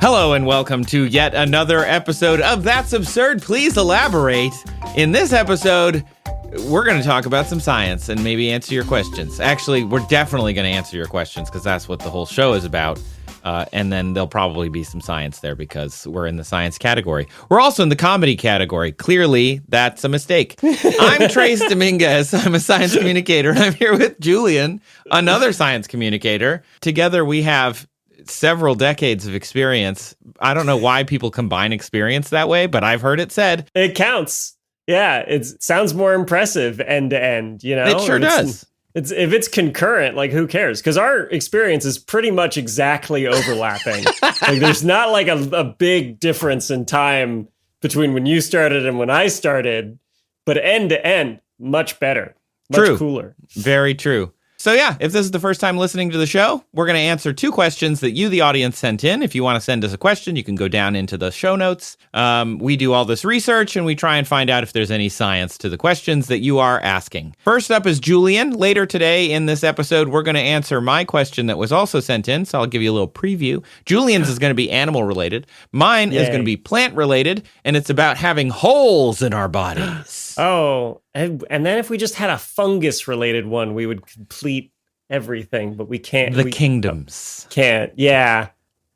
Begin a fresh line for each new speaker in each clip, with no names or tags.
Hello and welcome to yet another episode of That's Absurd. Please elaborate. In this episode, we're going to talk about some science and maybe answer your questions. Actually, we're definitely going to answer your questions because that's what the whole show is about. And then there'll probably be some science there because we're in the science category. We're also in the comedy category. Clearly, that's a mistake. I'm Trace Dominguez. I'm a science communicator. I'm here with Julian, another science communicator. Together, we have several decades of experience. I don't know why people combine experience that way, but I've heard it said.
It counts. Yeah, it sounds more impressive end to end, you know?
It sure does.
If it's concurrent, like, who cares? Because our experience is pretty much exactly overlapping. Like, there's not like a big difference in time between when you started and when I started, but end to end, much better, much cooler. Very true.
So yeah, if this is the first time listening to the show, we're going to answer two questions that you, the audience, sent in. If you want to send us a question, you can go down into the show notes. We do all this research and we try and find out if there's any science to the questions that you are asking. First up is Julian. Later today in this episode, we're going to answer my question that was also sent in. So I'll give you a little preview. Julian's is going to be animal related. Mine is going to be plant related, and it's about having holes in our bodies.
Oh, and then if we just had a fungus-related one, we would complete everything, but we can't.
The kingdoms.
Can't, yeah.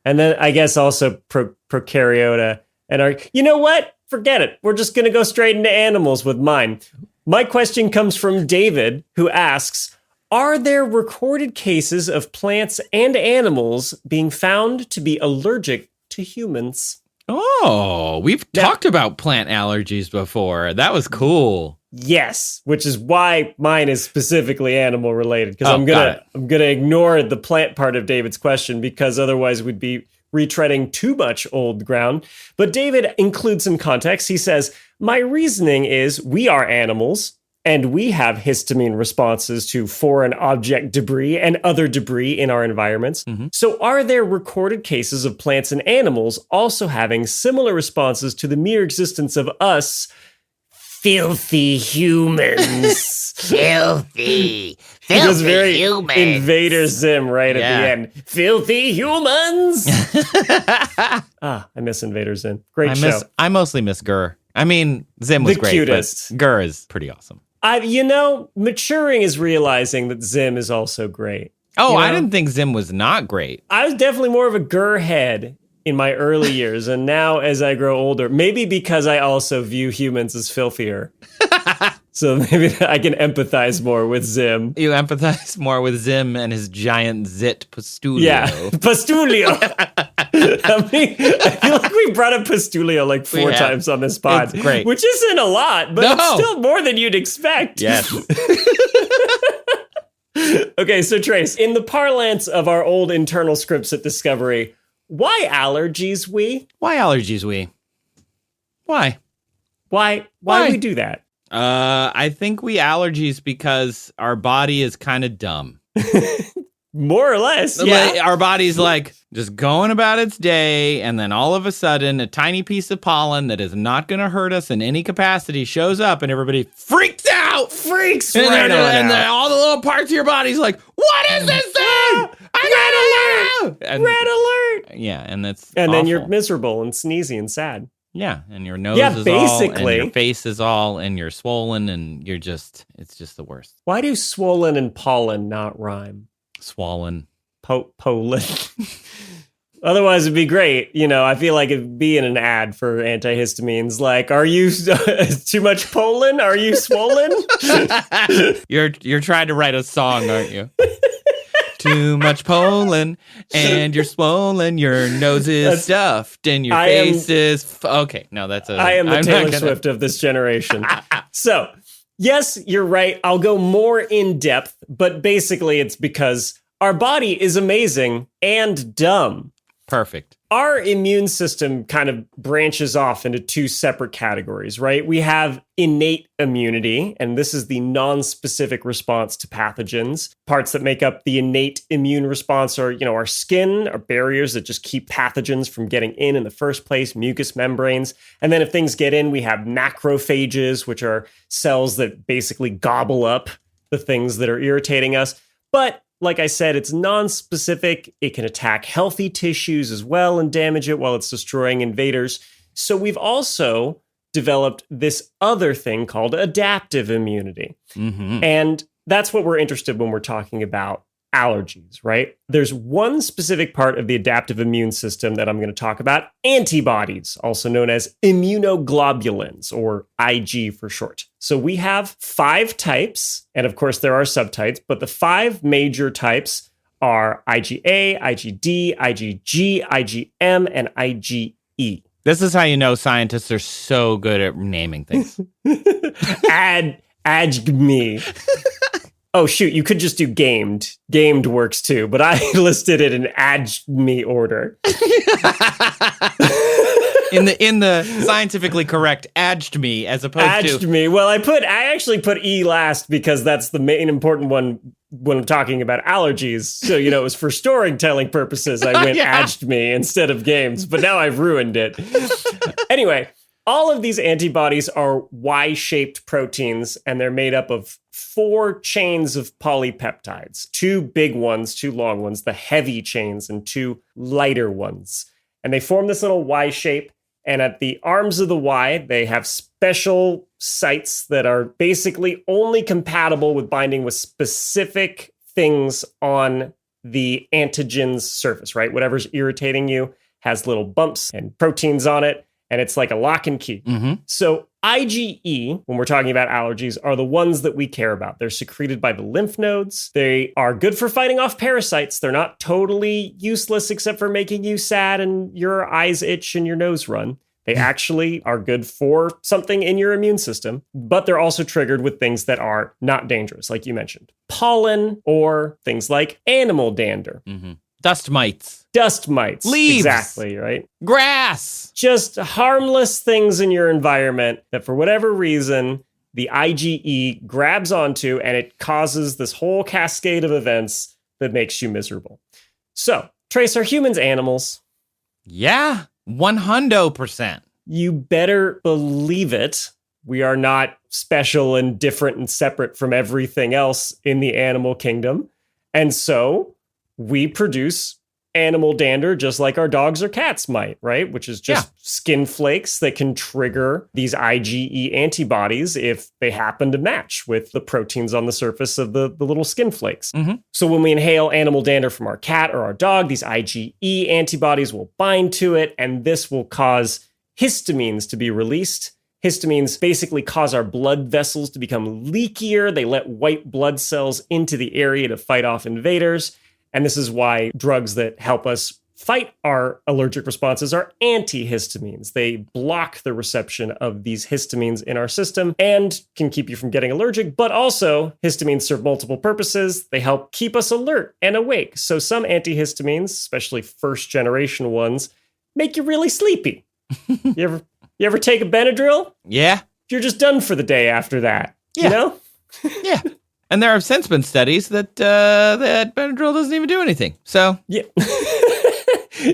And then I guess also prokaryota. And you know what? Forget it. We're just going to go straight into animals with mine. My question comes from David, who asks, are there recorded cases of plants and animals being found to be allergic to humans?
Oh, we've talked about plant allergies before. That was cool.
Yes, which is why mine is specifically animal related, because I'm gonna ignore the plant part of David's question because otherwise we'd be retreading too much old ground. But David includes some context. He says, my reasoning is we are animals and we have histamine responses to foreign object debris and other debris in our environments. Mm-hmm. So are there recorded cases of plants and animals also having similar responses to the mere existence of us filthy humans?
Filthy
It was very
humans.
Invader Zim right at the end. Filthy humans! I miss Invader Zim. Great show.
I mostly miss Gurr. I mean, Zim was great,
cutest.
But Gurr is pretty awesome.
Maturing is realizing that Zim is also great.
Oh, I didn't think Zim was not great.
I was definitely more of a Gurr head in my early years, and now as I grow older, maybe because I also view humans as filthier. So maybe I can empathize more with Zim.
You empathize more with Zim and his giant zit Pustulio.
Yeah, Pustulio. I feel like we brought up Pustulio like 4 times on this pod.
It's great.
Which isn't a lot, but it's still more than you'd expect.
Yes.
Okay, so Trace, in the parlance of our old internal scripts at Discovery, why allergies we?
Why allergies we? Why?
Why we do that?
I think we allergies because our body is kind of dumb.
More or less, yeah.
Our body's like just going about its day, and then all of a sudden, a tiny piece of pollen that is not going to hurt us in any capacity shows up, and everybody freaks out.
And
all the little parts of your body's like, what is this thing?
Red alert!
Yeah, and that's
and
awful.
then you're miserable and sneezy and sad.
Yeah, and your nose is all, and your face is all, and you're swollen, and it's just the worst.
Why do swollen and pollen not rhyme?
Swollen.
Pollen. Otherwise, it'd be great. I feel like it'd be in an ad for antihistamines. Like, are you too much pollen? Are you swollen?
You're trying to write a song, aren't you? Too much pollen, and you're swollen. Your nose is stuffed, and your face is... Okay, no, that's
I am the Taylor Swift of this generation. So, yes, you're right. I'll go more in depth, but basically it's because our body is amazing and dumb.
Perfect.
Our immune system kind of branches off into 2 separate categories, right? We have innate immunity, and this is the non-specific response to pathogens. Parts that make up the innate immune response are, our skin, our barriers that just keep pathogens from getting in the first place, mucous membranes. And then if things get in, we have macrophages, which are cells that basically gobble up the things that are irritating us. But like I said, it's non-specific. It can attack healthy tissues as well and damage it while it's destroying invaders. So we've also developed this other thing called adaptive immunity.
Mm-hmm.
And that's what we're interested in when we're talking about allergies, right? There's one specific part of the adaptive immune system that I'm going to talk about, antibodies, also known as immunoglobulins, or IG for short. So we have 5 types, and of course there are subtypes, but the 5 major types are IgA, IgD, IgG, IgM, and IgE.
This is how you know scientists are so good at naming things.
AgMe. Oh, shoot, you could just do gamed. Gamed works too, but I listed it in AgMe order.
in the scientifically correct AgMe as opposed to...
AgMe. Well, I actually put E last because that's the main important one when I'm talking about allergies. So, it was for storytelling purposes. I went AgMe instead of games, but now I've ruined it. Anyway, all of these antibodies are Y-shaped proteins, and they're made up of 4 chains of polypeptides, 2 big ones, 2 long ones, the heavy chains, and 2 lighter ones. And they form this little Y shape. And at the arms of the Y, they have special sites that are basically only compatible with binding with specific things on the antigen's surface, right? Whatever's irritating you has little bumps and proteins on it. And it's like a lock and key.
Mm-hmm.
So IgE, when we're talking about allergies, are the ones that we care about. They're secreted by the lymph nodes. They are good for fighting off parasites. They're not totally useless except for making you sad and your eyes itch and your nose run. They actually are good for something in your immune system, but they're also triggered with things that are not dangerous, like you mentioned. Pollen or things like animal dander.
Mm-hmm. Dust mites.
Dust mites.
Leaves.
Exactly, right?
Grass.
Just harmless things in your environment that for whatever reason, the IgE grabs onto and it causes this whole cascade of events that makes you miserable. So, Trace, are humans animals?
Yeah, 100%.
You better believe it. We are not special and different and separate from everything else in the animal kingdom. And so we produce animal dander just like our dogs or cats might, right? Which is just skin flakes that can trigger these IgE antibodies if they happen to match with the proteins on the surface of the little skin flakes.
Mm-hmm.
So when we inhale animal dander from our cat or our dog, these IgE antibodies will bind to it, and this will cause histamines to be released. Histamines basically cause our blood vessels to become leakier. They let white blood cells into the area to fight off invaders. And this is why drugs that help us fight our allergic responses are antihistamines. They block the reception of these histamines in our system and can keep you from getting allergic. But also, histamines serve multiple purposes. They help keep us alert and awake. So some antihistamines, especially first-generation ones, make you really sleepy. You ever take a Benadryl?
Yeah.
You're just done for the day after that.
Yeah.
You know?
Yeah. And there have since been studies that that Benadryl doesn't even do anything. So
yeah.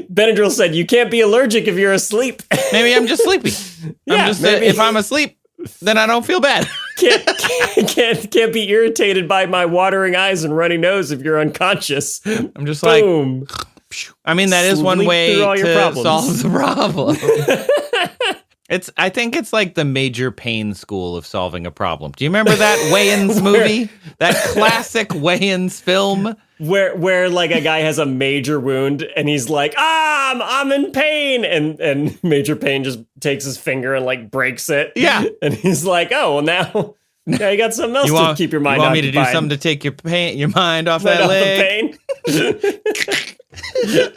Benadryl said you can't be allergic if you're asleep.
Maybe I'm just sleepy.
Yeah,
if I'm asleep, then I don't feel bad.
can't be irritated by my watering eyes and runny nose if you're unconscious.
I'm just
Boom.
like, I mean, that is one way to solve the problem. I think it's like the Major Payne school of solving a problem. Do you remember that Wayans movie? That classic Wayans film?
Where like a guy has a major wound and he's like, I'm in pain. And Major Payne just takes his finger and like breaks it.
Yeah.
And he's like, oh, well now you got something else to keep your mind occupied.
You want me to do something to take your mind off that leg?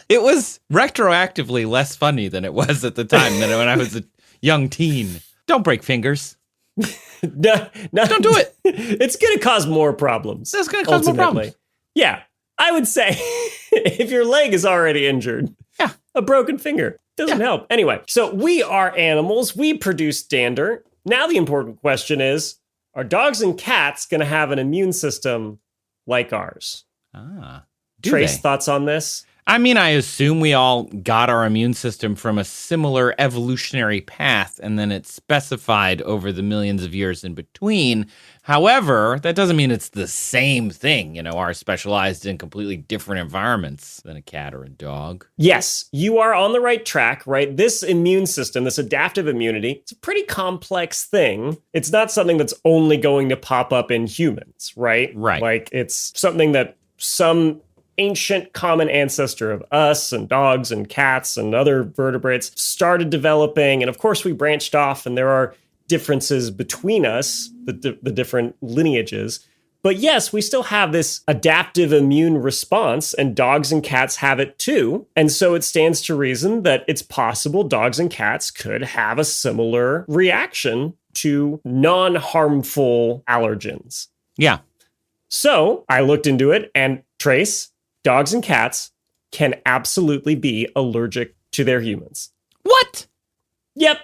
It was retroactively less funny than it was at the time than when I was a young teen. Don't break fingers.
Don't
do it.
It's going to cause more problems.
It's going to cause more problems.
Yeah. I would say if your leg is already injured, a broken finger doesn't help. Anyway, so we are animals. We produce dander. Now the important question is, are dogs and cats going to have an immune system like ours?
Do
Trace,
they?
thoughts on this?
I mean, I assume we all got our immune system from a similar evolutionary path, and then it's specified over the millions of years in between. However, that doesn't mean it's the same thing. You know, are specialized in completely different environments than a cat or a dog.
Yes, you are on the right track, right? This immune system, this adaptive immunity, it's a pretty complex thing. It's not something that's only going to pop up in humans, right?
Right.
Like, it's something that some ancient common ancestor of us and dogs and cats and other vertebrates started developing. And of course, we branched off, and there are differences between us, the different lineages. But yes, we still have this adaptive immune response, and dogs and cats have it too. And so it stands to reason that it's possible dogs and cats could have a similar reaction to non-harmful allergens.
Yeah.
So I looked into it, and Trace, dogs and cats can absolutely be allergic to their humans.
What?
Yep.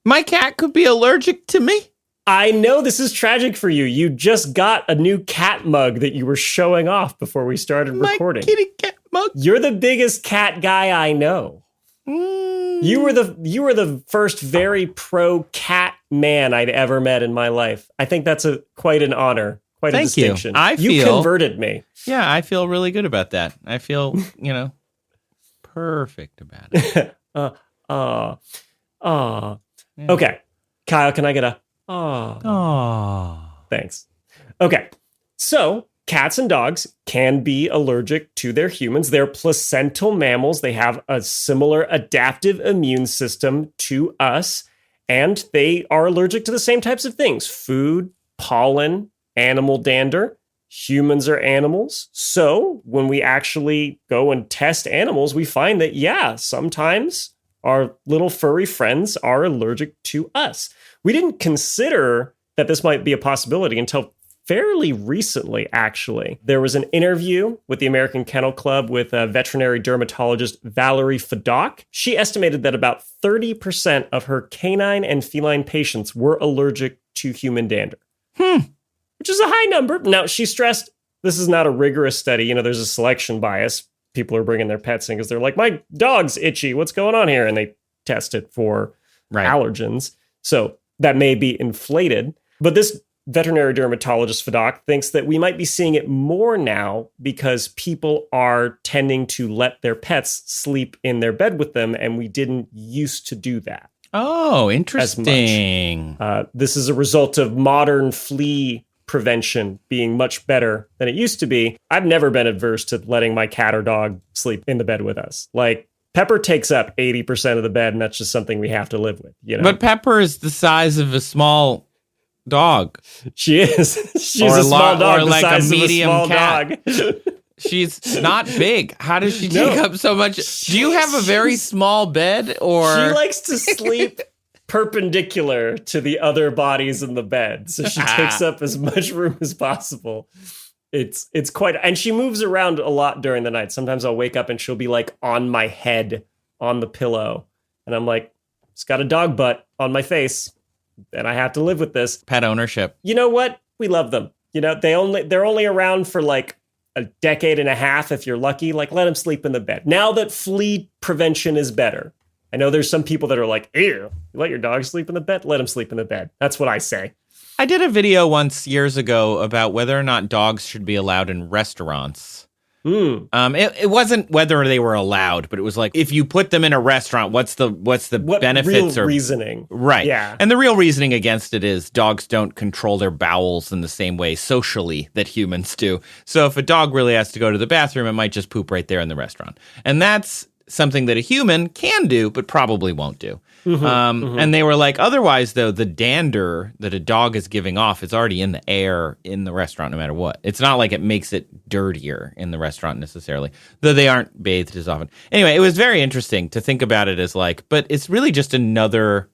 My cat could be allergic to me?
I know this is tragic for you. You just got a new cat mug that you were showing off before we started recording.
My kitty cat mug?
You're the biggest cat guy I know. You were the first very pro cat man I'd ever met in my life. I think that's quite an honor. Quite a distinction. You converted me.
Yeah, I feel really good about that. I feel, perfect about it.
Yeah. Okay. Kyle, can I get a Thanks. Okay. So, cats and dogs can be allergic to their humans. They're placental mammals. They have a similar adaptive immune system to us, and they are allergic to the same types of things: food, pollen, animal dander. Humans are animals. So when we actually go and test animals, we find that, yeah, sometimes our little furry friends are allergic to us. We didn't consider that this might be a possibility until fairly recently, actually. There was an interview with the American Kennel Club with veterinary dermatologist Valerie Fadok. She estimated that about 30% of her canine and feline patients were allergic to human dander. Which is a high number. Now, she stressed this is not a rigorous study. There's a selection bias. People are bringing their pets in because they're like, my dog's itchy. What's going on here? And they test it for allergens. So that may be inflated. But this veterinary dermatologist, Fadok, thinks that we might be seeing it more now because people are tending to let their pets sleep in their bed with them, and we didn't used to do that.
Oh, interesting.
This is a result of modern flea prevention being much better than it used to be. I've never been adverse to letting my cat or dog sleep in the bed with us. Like, Pepper takes up 80% of the bed, and that's just something we have to live with. But
Pepper is the size of a small dog.
She is. She's a small dog,
or
the
like
size
a medium
of a small
cat.
dog.
She's not big. How does she take up so much? Do you have a very small bed, or
she likes to sleep perpendicular to the other bodies in the bed, so she takes up as much room as possible. It's quite, and she moves around a lot during the night. Sometimes I'll wake up and she'll be like on my head on the pillow, and I'm like, it's got a dog butt on my face, and I have to live with this.
Pet ownership.
You know what? We love them. They're only around for like a decade and a half if you're lucky. Like, let them sleep in the bed. Now that flea prevention is better. I know there's some people that are like, ew, you let your dog sleep in the bed? Let him sleep in the bed. That's what I say.
I did a video once years ago about whether or not dogs should be allowed in restaurants. It wasn't whether they were allowed, but it was like, if you put them in a restaurant, what's the benefits
real reasoning?
Right.
Yeah.
And the real reasoning against it is dogs don't control their bowels in the same way socially that humans do. So if a dog really has to go to the bathroom, it might just poop right there in the restaurant. And that's something that a human can do, but probably won't do. And they were like, otherwise, though, the dander that a dog is giving off is already in the air in the restaurant, no matter what. It's not like it makes it dirtier in the restaurant necessarily, though they aren't bathed as often. Anyway, it was very interesting to think about it as like, but it's really just another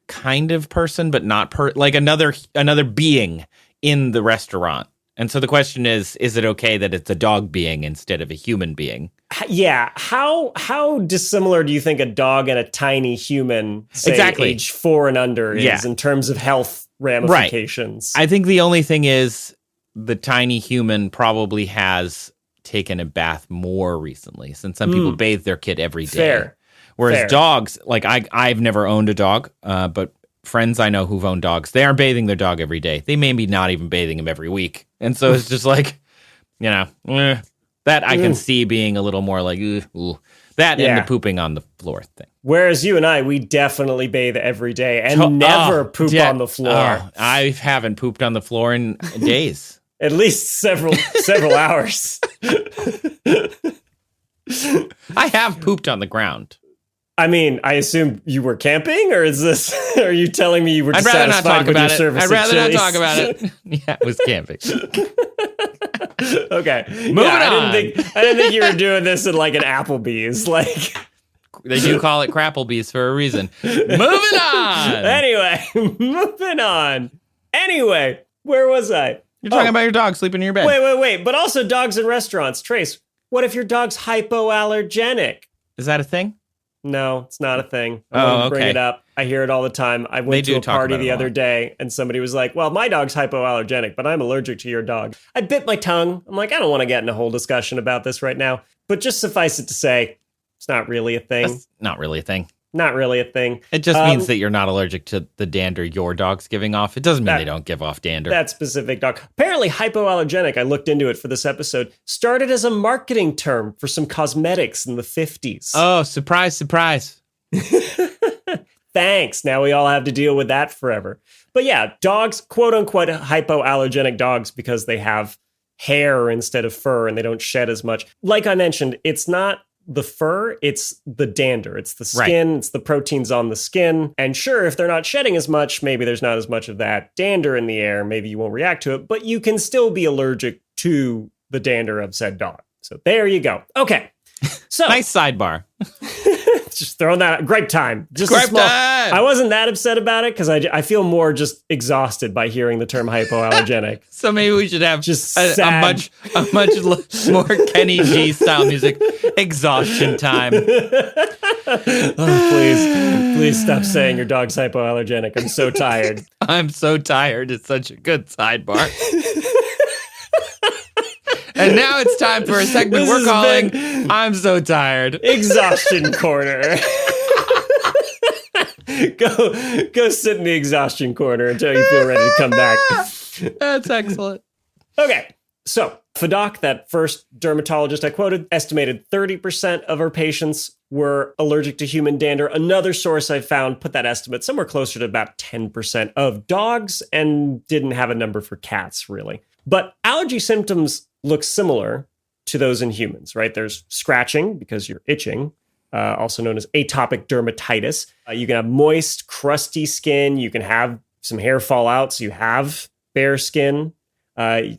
kind of person, but not like another being in the restaurant. And so the question is it okay that it's a dog being instead of a human being?
Yeah. How dissimilar do you think a dog and a tiny human, say,
exactly,
age 4 and under is in terms of health ramifications?
Right. I think the only thing is the tiny human probably has taken a bath more recently, since some people bathe their kid every day.
Fair.
Whereas dogs, like I've never owned a dog, but friends I know who've owned dogs, they aren't bathing their dog every day. They may be not even bathing him every week. And so it's just like, that I can see being a little more like, that and the pooping on the floor thing.
Whereas you and I, we definitely bathe every day and never poop on the floor.
I haven't pooped on the floor in days.
At least several hours.
I have pooped on the ground.
I mean, I assume you were camping, or are you telling me you were dissatisfied with your service?
I'd rather not talk about it. Yeah, it was camping.
Okay.
Moving on.
I didn't think you were doing this in like an Applebee's. Like,
they do call it Crapplebee's for a reason. Moving on.
Moving on. Anyway, where was I?
You're talking about your dog sleeping in your bed.
Wait. But also dogs in restaurants. Trace, what if your dog's hypoallergenic?
Is that a thing?
No, it's not a thing. I bring it up. I hear it all the time. I went to a party the other day and somebody was like, well, my dog's hypoallergenic, but I'm allergic to your dog. I bit my tongue. I'm like, I don't want to get in a whole discussion about this right now. But just suffice it to say, it's not really a thing.
That's not really a thing.
Not really a thing.
It just means that you're not allergic to the dander your dog's giving off. It doesn't mean they don't give off dander.
That specific dog. Apparently, hypoallergenic, I looked into it for this episode, started as a marketing term for some cosmetics in the 50s.
Oh, surprise, surprise.
Thanks. Now we all have to deal with that forever. But yeah, dogs, quote unquote, hypoallergenic dogs because they have hair instead of fur and they don't shed as much. Like I mentioned, it's not the fur, it's the dander. It's the skin, It's the proteins on the skin. And sure, if they're not shedding as much, maybe there's not as much of that dander in the air. Maybe you won't react to it, but you can still be allergic to the dander of said dog. So there you go. Okay. So
nice sidebar.
Just throwing that out. Gripe time. Just
gripe time.
I wasn't that upset about it because I feel more just exhausted by hearing the term hypoallergenic.
So maybe we should have
just
a much more Kenny G style music. Exhaustion time.
Oh, please stop saying your dog's hypoallergenic. I'm so tired.
I'm so tired. It's such a good sidebar. And now it's time for a segment we're calling I'm So Tired.
Exhaustion Corner. Go sit in the exhaustion corner until you feel ready to come back.
That's excellent.
Okay, so Fadak, that first dermatologist I quoted, estimated 30% of her patients were allergic to human dander. Another source I found put that estimate somewhere closer to about 10% of dogs and didn't have a number for cats, really. But allergy symptoms look similar to those in humans, right? There's scratching because you're itching, also known as atopic dermatitis. You can have moist, crusty skin. You can have some hair fall out, so you have bare skin.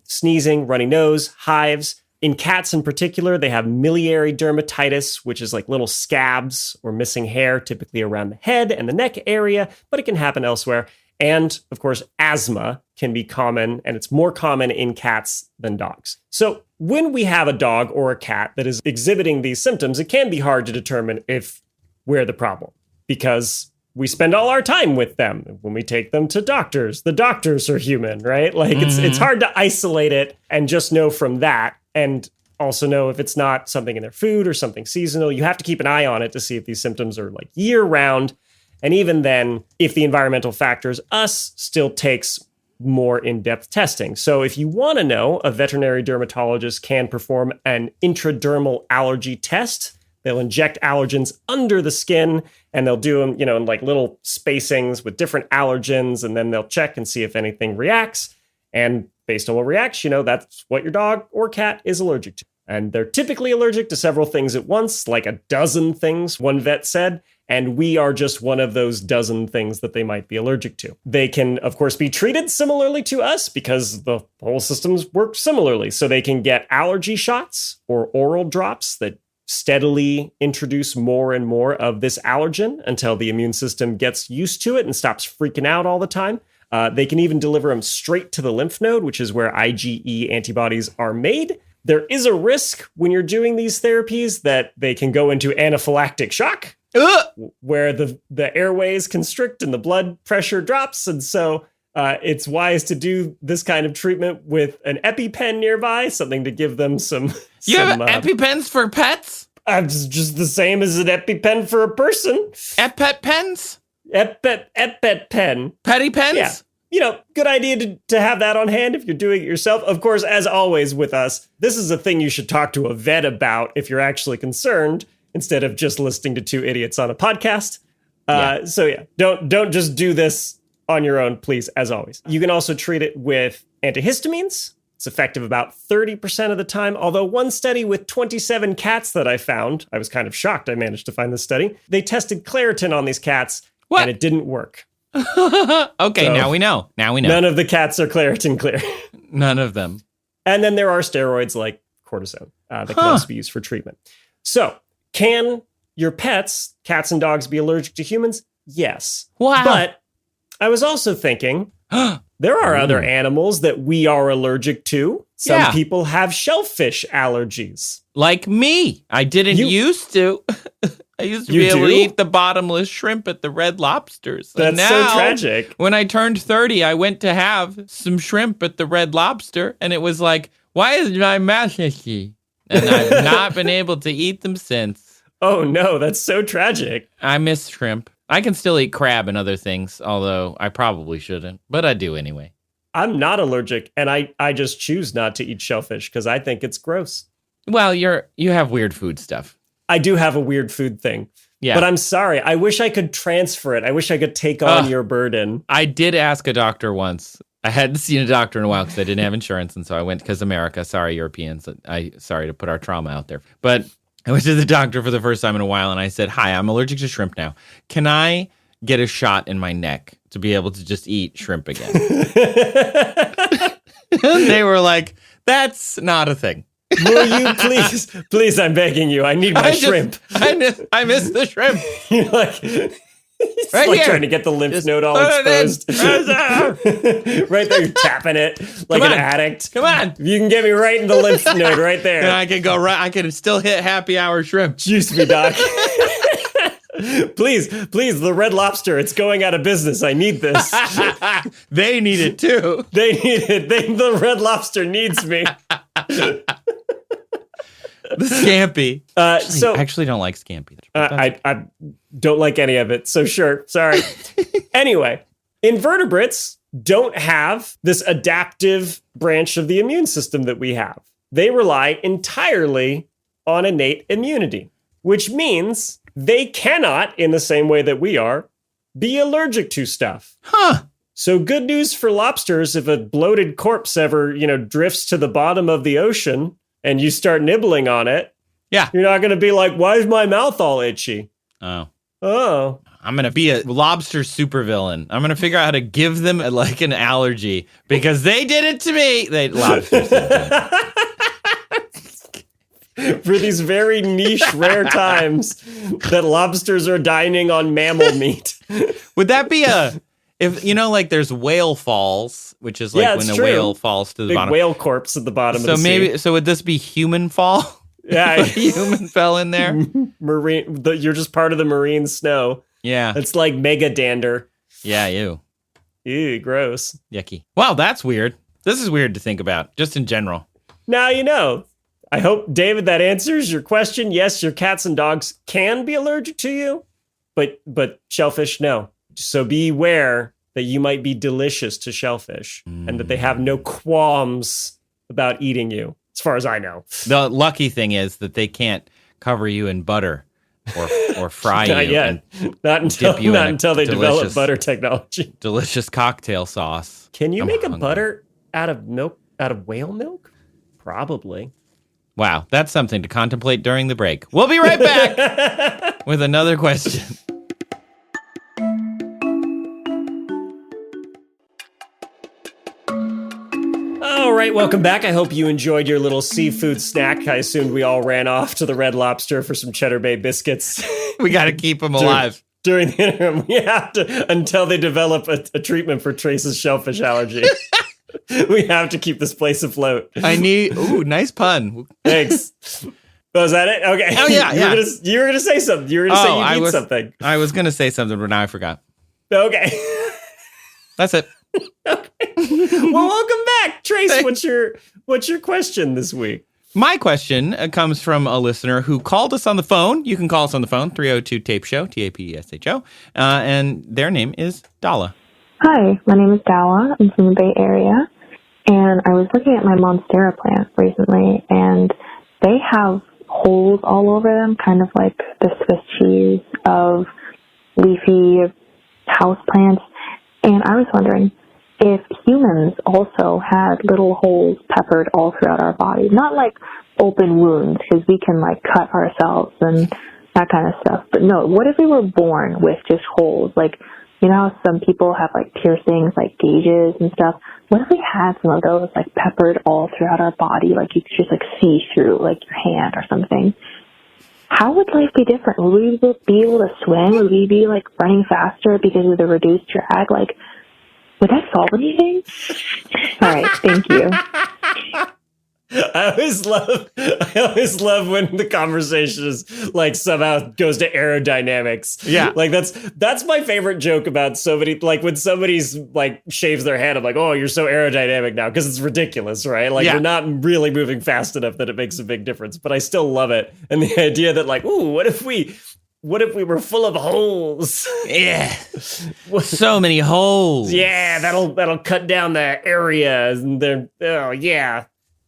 Sneezing, runny nose, hives. In cats in particular, they have miliary dermatitis, which is like little scabs or missing hair, typically around the head and the neck area, but it can happen elsewhere. And of course, asthma can be common, and it's more common in cats than dogs. So when we have a dog or a cat that is exhibiting these symptoms, it can be hard to determine if we're the problem because we spend all our time with them. When we take them to doctors, the doctors are human, right? Like it's hard to isolate it and just know from that, and also know if it's not something in their food or something seasonal. You have to keep an eye on it to see if these symptoms are like year round. And even then, if the environmental factors still takes more in-depth testing. So if you want to know, a veterinary dermatologist can perform an intradermal allergy test. They'll inject allergens under the skin, and they'll do them, in like little spacings with different allergens, and then they'll check and see if anything reacts. And based on what reacts, that's what your dog or cat is allergic to. And they're typically allergic to several things at once, like a dozen things, one vet said. And we are just one of those dozen things that they might be allergic to. They can, of course, be treated similarly to us because the whole systems work similarly. So they can get allergy shots or oral drops that steadily introduce more and more of this allergen until the immune system gets used to it and stops freaking out all the time. They can even deliver them straight to the lymph node, which is where IgE antibodies are made. There is a risk when you're doing these therapies that they can go into anaphylactic shock, where the airways constrict and the blood pressure drops. And so It's wise to do this kind of treatment with an EpiPen nearby, something to give them some...
You have EpiPens for pets?
Just the same as an EpiPen for a person.
Epet pens?
Epet pen.
Petty pens?
Yeah. Good idea to have that on hand if you're doing it yourself. Of course, as always with us, this is a thing you should talk to a vet about if you're actually concerned, instead of just listening to two idiots on a podcast. So don't just do this on your own, please, as always. You can also treat it with antihistamines. It's effective about 30% of the time, although one study with 27 cats that I found, I was kind of shocked I managed to find this study, they tested Claritin on these cats, and it didn't work.
Okay, so now we know.
None of the cats are Claritin clear.
None of them.
And then there are steroids like cortisone that can also be used for treatment. So, can your pets, cats and dogs, be allergic to humans? Yes.
Wow.
But I was also thinking, there are other animals that we are allergic to. Some people have shellfish allergies.
Like me. I didn't used to. I used to be able to eat the bottomless shrimp at the Red Lobsters.
That's so tragic.
When I turned 30, I went to have some shrimp at the Red Lobster, and it was like, why is my mouth itchy? And I've not been able to eat them since.
Oh, no, that's so tragic.
I miss shrimp. I can still eat crab and other things, although I probably shouldn't, but I do anyway.
I'm not allergic, and I just choose not to eat shellfish because I think it's gross.
Well, you have weird food stuff.
I do have a weird food thing.
Yeah.
But I'm sorry. I wish I could transfer it. I wish I could take on your burden.
I did ask a doctor once. I hadn't seen a doctor in a while because I didn't have insurance. And so I went, because America, sorry, Europeans. Sorry to put our trauma out there. But I went to the doctor for the first time in a while, and I said, hi, I'm allergic to shrimp now. Can I get a shot in my neck to be able to just eat shrimp again? And they were like, that's not a thing.
Will you please, I'm begging you. I need my shrimp.
I miss the shrimp.
You're like, right like here. Trying to get the lymph node all exposed. Right there, you're tapping it like an addict.
Come on.
You can get me right in the lymph node right there.
And I can go right. I can still hit happy hour shrimp.
Juice me, doc. Please, the Red Lobster. It's going out of business. I need this.
They need it too.
They need it. The Red Lobster needs me.
The scampi.
I
actually don't like scampi.
I don't like any of it. So sure. Sorry. Anyway, invertebrates don't have this adaptive branch of the immune system that we have. They rely entirely on innate immunity, which means they cannot, in the same way that we are, be allergic to stuff.
Huh.
So good news for lobsters if a bloated corpse ever, drifts to the bottom of the ocean and you start nibbling on it.
Yeah.
You're not going to be like, why is my mouth all itchy?
Oh.
I'm
going to be a lobster supervillain. I'm going to figure out how to give them an allergy because they did it to me. Lobsters.
For these very niche, rare times that lobsters are dining on mammal meat.
Would that be if there's whale falls, which is like when a whale falls to the bottom.
Big whale corpse at the bottom of the sea.
So would this be human fall?
Yeah.
Human fell in there?
Marine. You're just part of the marine snow.
Yeah.
It's like mega dander.
Yeah, ew.
Ew, gross.
Yucky. Wow, that's weird. This is weird to think about, just in general.
Now you know. I hope, David, that answers your question. Yes, your cats and dogs can be allergic to you, but shellfish, no. So beware that you might be delicious to shellfish and that they have no qualms about eating you, as far as I know.
The lucky thing is that they can't cover you in butter or fry you.
Not yet. Not until they develop butter technology.
Delicious cocktail sauce.
Can you make a butter out of milk, out of whale milk? Probably.
Wow, that's something to contemplate during the break. We'll be right back with another question.
All right, welcome back. I hope you enjoyed your little seafood snack. I assumed we all ran off to the Red Lobster for some Cheddar Bay biscuits.
We got to keep them alive.
During the interim, we have to, until they develop a treatment for Trace's shellfish allergy. We have to keep this place afloat.
Nice pun.
Thanks. Was that it? Okay.
Oh, yeah,
you were going to say something. You were going to say you need something.
I was going to say something, but now I forgot.
Okay.
That's it.
Well, welcome back, Trace. What's your question this week?
My question comes from a listener who called us on the phone. You can call us on the phone, 302-TAPE-SHOW, TAPESHO, and their name is Dalla.
Hi, my name is Dalla. I'm from the Bay Area, and I was looking at my monstera plant recently, and they have holes all over them, kind of like the Swiss cheese of leafy house plants. And I was wondering if humans also had little holes peppered all throughout our body, not like open wounds, because we can like cut ourselves and that kind of stuff. But no, what if we were born with just holes? Like, you know how some people have like piercings, like gauges and stuff? What if we had some of those like peppered all throughout our body, like you could just like see through like your hand or something? How would life be different? Would we be able to swim? Would we be like running faster because of the reduced drag? Like, would that solve anything? All right, thank you.
I always love when the conversation is like somehow goes to aerodynamics.
Yeah.
Like that's my favorite joke about somebody, like when somebody's like shaves their head, I'm like, oh, you're so aerodynamic now, because it's ridiculous, right? Like you're not really moving fast enough that it makes a big difference. But I still love it. And the idea that like, ooh, what if we were full of holes?
Yeah. So many holes.
Yeah, that'll cut down the area, and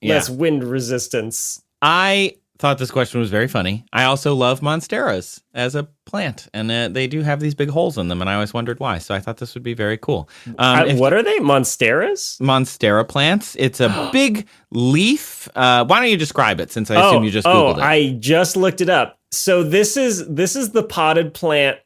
less wind resistance.
I thought this question was very funny. I also love monsteras as a plant, and they do have these big holes in them, and I always wondered why. So I thought this would be very cool.
What are they? Monsteras?
Monstera plants. It's a big leaf. Why don't you describe it, since I assume you just Googled it?
I just looked it up. So this is the potted plant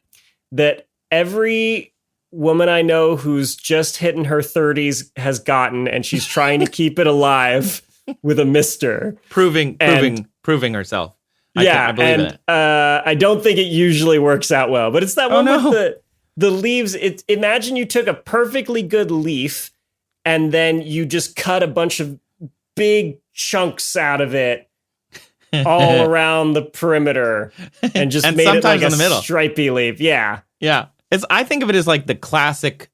that every woman I know who's just hitting her 30s has gotten, and she's trying to keep it alive with a mister.
Proving herself. I believe in it.
I don't think it usually works out well, but it's that one with the leaves. Imagine you took a perfectly good leaf and then you just cut a bunch of big chunks out of it all around the perimeter and just made it like a stripy leaf. Yeah.
Yeah. I think of it as like the classic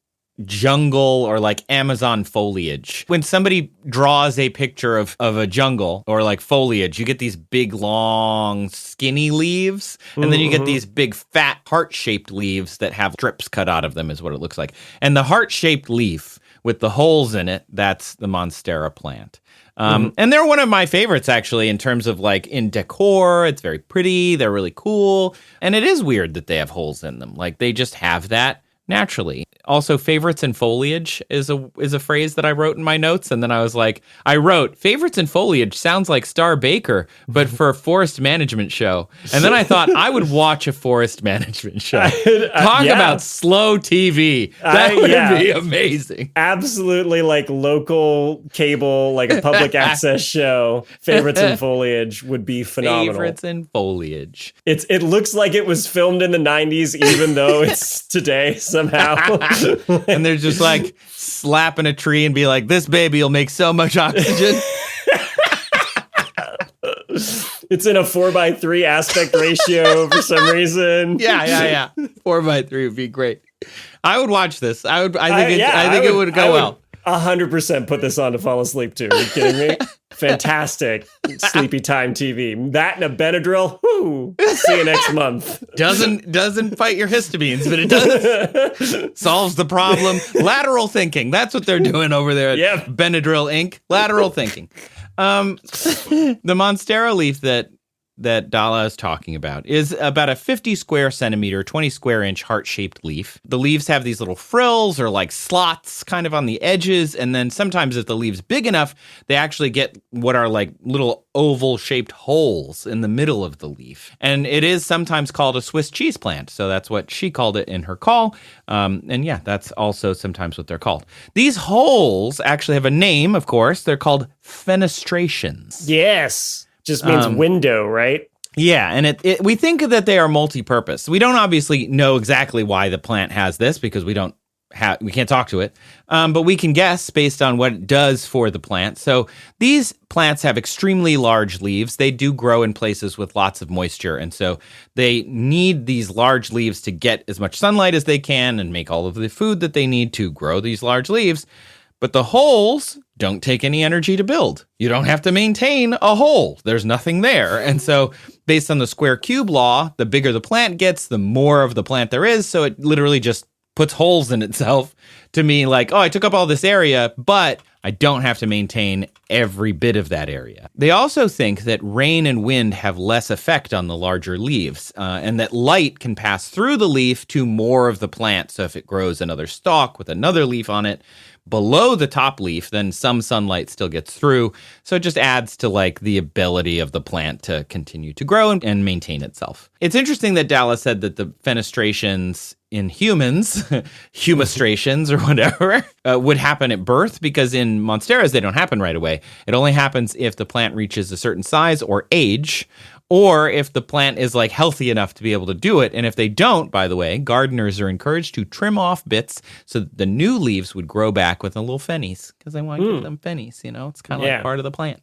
jungle or like Amazon foliage. When somebody draws a picture of a jungle or like foliage, you get these big, long, skinny leaves, and then you get these big, fat, heart-shaped leaves that have strips cut out of them, is what it looks like. And the heart-shaped leaf with the holes in it, that's the monstera plant. And they're one of my favorites, actually, in terms of like in decor. It's very pretty. They're really cool. And it is weird that they have holes in them. Like they just have that naturally. Also, favorites in foliage is a phrase that I wrote in my notes. And then I was like, I wrote, favorites in foliage sounds like Star Baker, but for a forest management show. And then I thought I would watch a forest management show. Talk about slow TV. That would be amazing.
Absolutely, like local cable, like a public access show. Favorites in foliage would be phenomenal.
Favorites in foliage.
It looks like it was filmed in the 90s, even though it's today somehow.
And they're just like slapping a tree and be like, this baby will make so much oxygen.
It's in a 4:3 aspect ratio for some reason.
Yeah. 4:3 would be great. I would watch this. I think it would go well.
100% put this on to fall asleep to. Are you kidding me? Fantastic sleepy time TV. That and a Benadryl. Whoo! See you next month.
Doesn't fight your histamines, but it does solves the problem. Lateral thinking. That's what they're doing over there at Benadryl Inc. Lateral thinking. The monstera leaf that Dalla is talking about is about a 50 square centimeter, 20 square inch heart-shaped leaf. The leaves have these little frills or like slots kind of on the edges. And then sometimes if the leave's big enough, they actually get what are like little oval-shaped holes in the middle of the leaf. And it is sometimes called a Swiss cheese plant. So that's what she called it in her call. And yeah, that's also sometimes what they're called. These holes actually have a name, of course. They're called fenestrations.
Yes. Just means window, right?
Yeah, and we think that they are multi-purpose. We don't obviously know exactly why the plant has this because we don't we can't talk to it, but we can guess based on what it does for the plant. So these plants have extremely large leaves. They do grow in places with lots of moisture, and so they need these large leaves to get as much sunlight as they can and make all of the food that they need to grow these large leaves. But the holes don't take any energy to build. You don't have to maintain a hole. There's nothing there. And so based on the square cube law, the bigger the plant gets, the more of the plant there is. So it literally just puts holes in itself to mean like, oh, I took up all this area, but I don't have to maintain every bit of that area. They also think that rain and wind have less effect on the larger leaves, and that light can pass through the leaf to more of the plant. So if it grows another stalk with another leaf on it below the top leaf, then some sunlight still gets through. So it just adds to like the ability of the plant to continue to grow and maintain itself. It's interesting that Dalla said that the fenestrations in humans, humistrations or whatever, would happen at birth, because in monsteras, they don't happen right away. It only happens if the plant reaches a certain size or age, or if the plant is like healthy enough to be able to do it. And if they don't, by the way, gardeners are encouraged to trim off bits so that the new leaves would grow back with a little fennies, because they want to give them fennies, you know, it's kind of like part of the plant.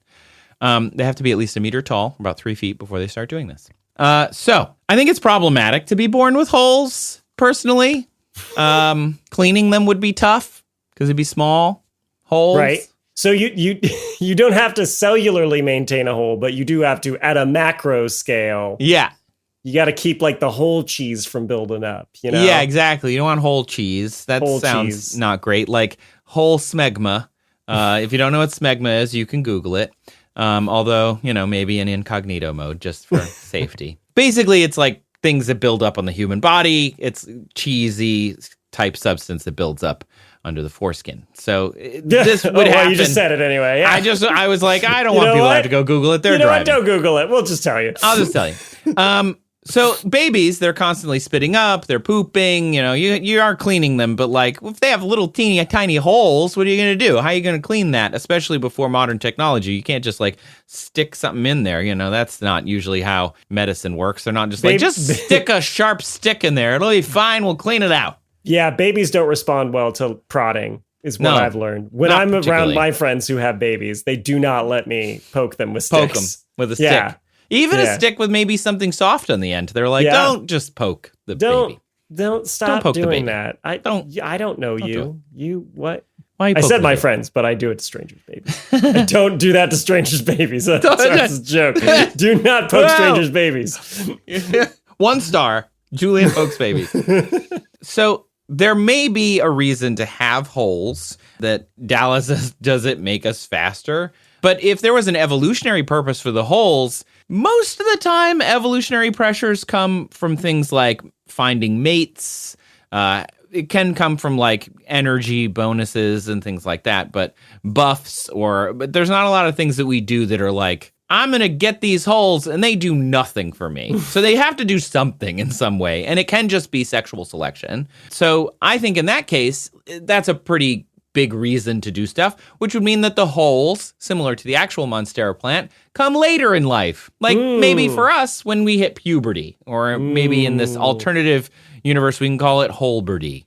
They have to be at least 1 meter tall, about 3 feet before they start doing this. So I think it's problematic to be born with holes, personally. Cleaning them would be tough because it'd be small holes.
Right. So you don't have to cellularly maintain a hole, but you do have to at a macro scale.
Yeah.
You got to keep like the whole cheese from building up, you know?
Yeah, exactly. You don't want whole cheese. That sounds not great. Like whole smegma. If you don't know what smegma is, you can Google it. Although, you know, maybe in incognito mode just for safety. Basically, it's like things that build up on the human body. It's cheesy type substance that builds up under the foreskin. So this would happen.
Well, you just said it anyway. Yeah.
I was like, I don't want people to have to go Google it. They're driving.
What? Don't Google it. We'll just tell you.
I'll just tell you. So babies, they're constantly spitting up, they're pooping, you know, you are cleaning them, but like if they have little teeny tiny holes, what are you going to do? How are you going to clean that? Especially before modern technology. You can't just like stick something in there. You know, that's not usually how medicine works. They're not just like, just stick a sharp stick in there. It'll be fine. We'll clean it out.
Yeah, babies don't respond well to prodding, is what I've learned. When I'm around my friends who have babies, they do not let me poke them with sticks.
Poke them with a stick. Even a stick with maybe something soft on the end. They're like, don't just poke the baby.
Don't stop doing that. I don't know you. You what?
Why
I said my friends, but I do it to strangers' babies. I don't do that to strangers' babies. That's a joke. Do not poke strangers' babies.
1 star. Julian pokes babies. So there may be a reason to have holes that Dalla says, does it make us faster? But if there was an evolutionary purpose for the holes, most of the time evolutionary pressures come from things like finding mates. It can come from like energy bonuses and things like that, but buffs but there's not a lot of things that we do that are like, I'm going to get these holes and they do nothing for me. So they have to do something in some way. And it can just be sexual selection. So I think in that case, that's a pretty big reason to do stuff, which would mean that the holes, similar to the actual monstera plant, come later in life. Like maybe for us when we hit puberty, or maybe in this alternative universe, we can call it holeberty.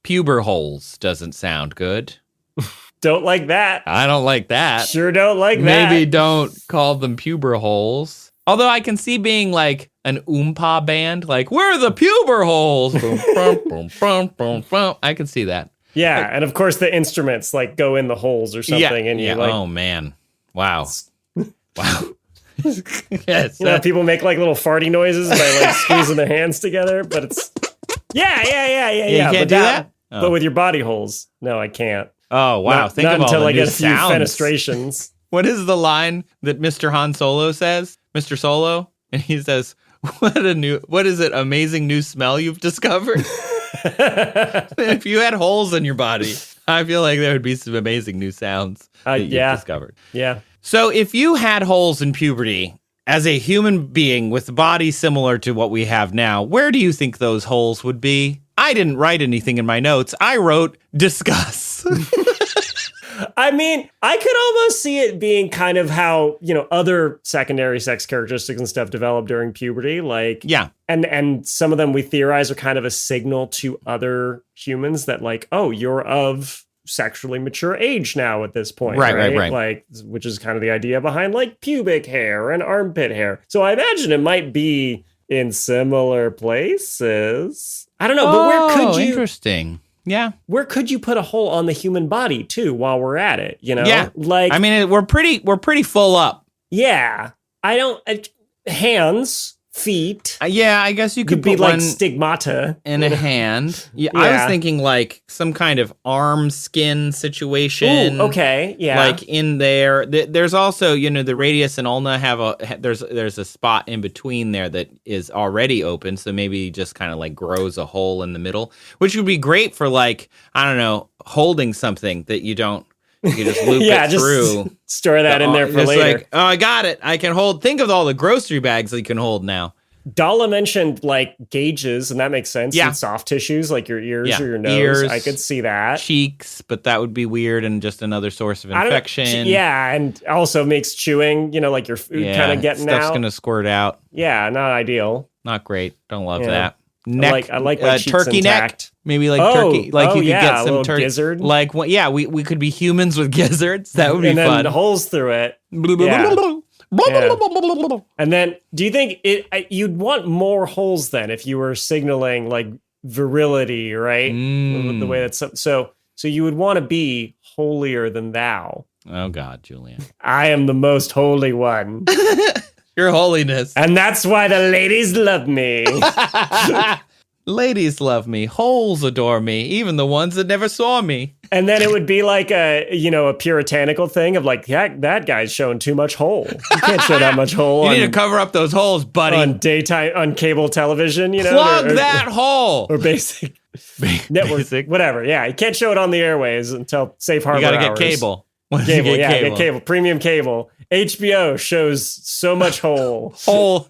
Puber holes doesn't sound good.
Don't like that.
I don't like that.
Sure don't like that.
Maybe don't call them puber holes. Although I can see being like an oompa band, like, we're the puber holes. Boom, boom, boom, boom, boom, boom. I can see that.
Yeah, like, and of course the instruments like go in the holes or something, and you like,
oh man, wow.
Yes, people make like little farty noises by like squeezing their hands together, but it's yeah.
You can't do that?
But with your body holes, no, I can't.
Oh wow!
Think of all until
the
I
new
get a few
sounds.
fenestrations.
What is the line that Mr. Han Solo says? Mr. Solo, and he says, what is it? Amazing new smell you've discovered. If you had holes in your body, I feel like there would be some amazing new sounds that you've discovered.
Yeah.
So if you had holes in puberty as a human being with a body similar to what we have now, where do you think those holes would be? I didn't write anything in my notes. I wrote discuss.
I mean, I could almost see it being kind of how, other secondary sex characteristics and stuff develop during puberty. Like,
Yeah.
And some of them we theorize are kind of a signal to other humans that like, oh, you're of sexually mature age now at this point.
Right.
Like, which is kind of the idea behind like pubic hair and armpit hair. So I imagine it might be in similar places. I don't know, but where could you...
Interesting. Yeah.
Where could you put a hole on the human body too while we're at it,
Yeah.
Like,
I mean, we're pretty full up.
Yeah. Hands, feet.
Yeah, I guess you could
be
put
like
one
stigmata
in a hand. Yeah, I was thinking like some kind of arm skin situation.
Ooh, okay, yeah.
Like in there. There's also, the radius and ulna have there's a spot in between there that is already open, so maybe just kind of like grows a hole in the middle, which would be great for like, I don't know, holding something that you just loop it through.
Just store that in there for later.
Like, oh, I got it. I can hold. Think of all the grocery bags that you can hold now.
Dalla mentioned like gauges, and that makes sense.
Yeah.
And soft tissues like your ears or your nose. I could see that.
Cheeks, but that would be weird and just another source of infection.
And also makes chewing, like your food kind of getting
stuff's
out.
Going to squirt out.
Yeah, not ideal.
Not great. Don't love that. Neck,
I like my cheeks
turkey
intact.
neck. Maybe like turkey. Like you could get some turkey.
Gizzard.
Like, we could be humans with gizzards. That would be fun.
And then holes through it. And then, do you think you'd want more holes then if you were signaling like virility, right? The way that's so you would want to be holier than thou.
Oh God, Julian.
I am the most holy one.
Your holiness.
And that's why the ladies love me.
Ladies love me. Holes adore me. Even the ones that never saw me.
And then it would be like a puritanical thing of like, that guy's showing too much hole. You can't show that much hole.
You need to cover up those holes, buddy.
On cable television,
Plug that hole.
Or basic network, whatever. Yeah, you can't show it on the airways until safe harbor hours.
You gotta get cable.
Get cable. Premium cable. HBO shows so much hole.
Holes.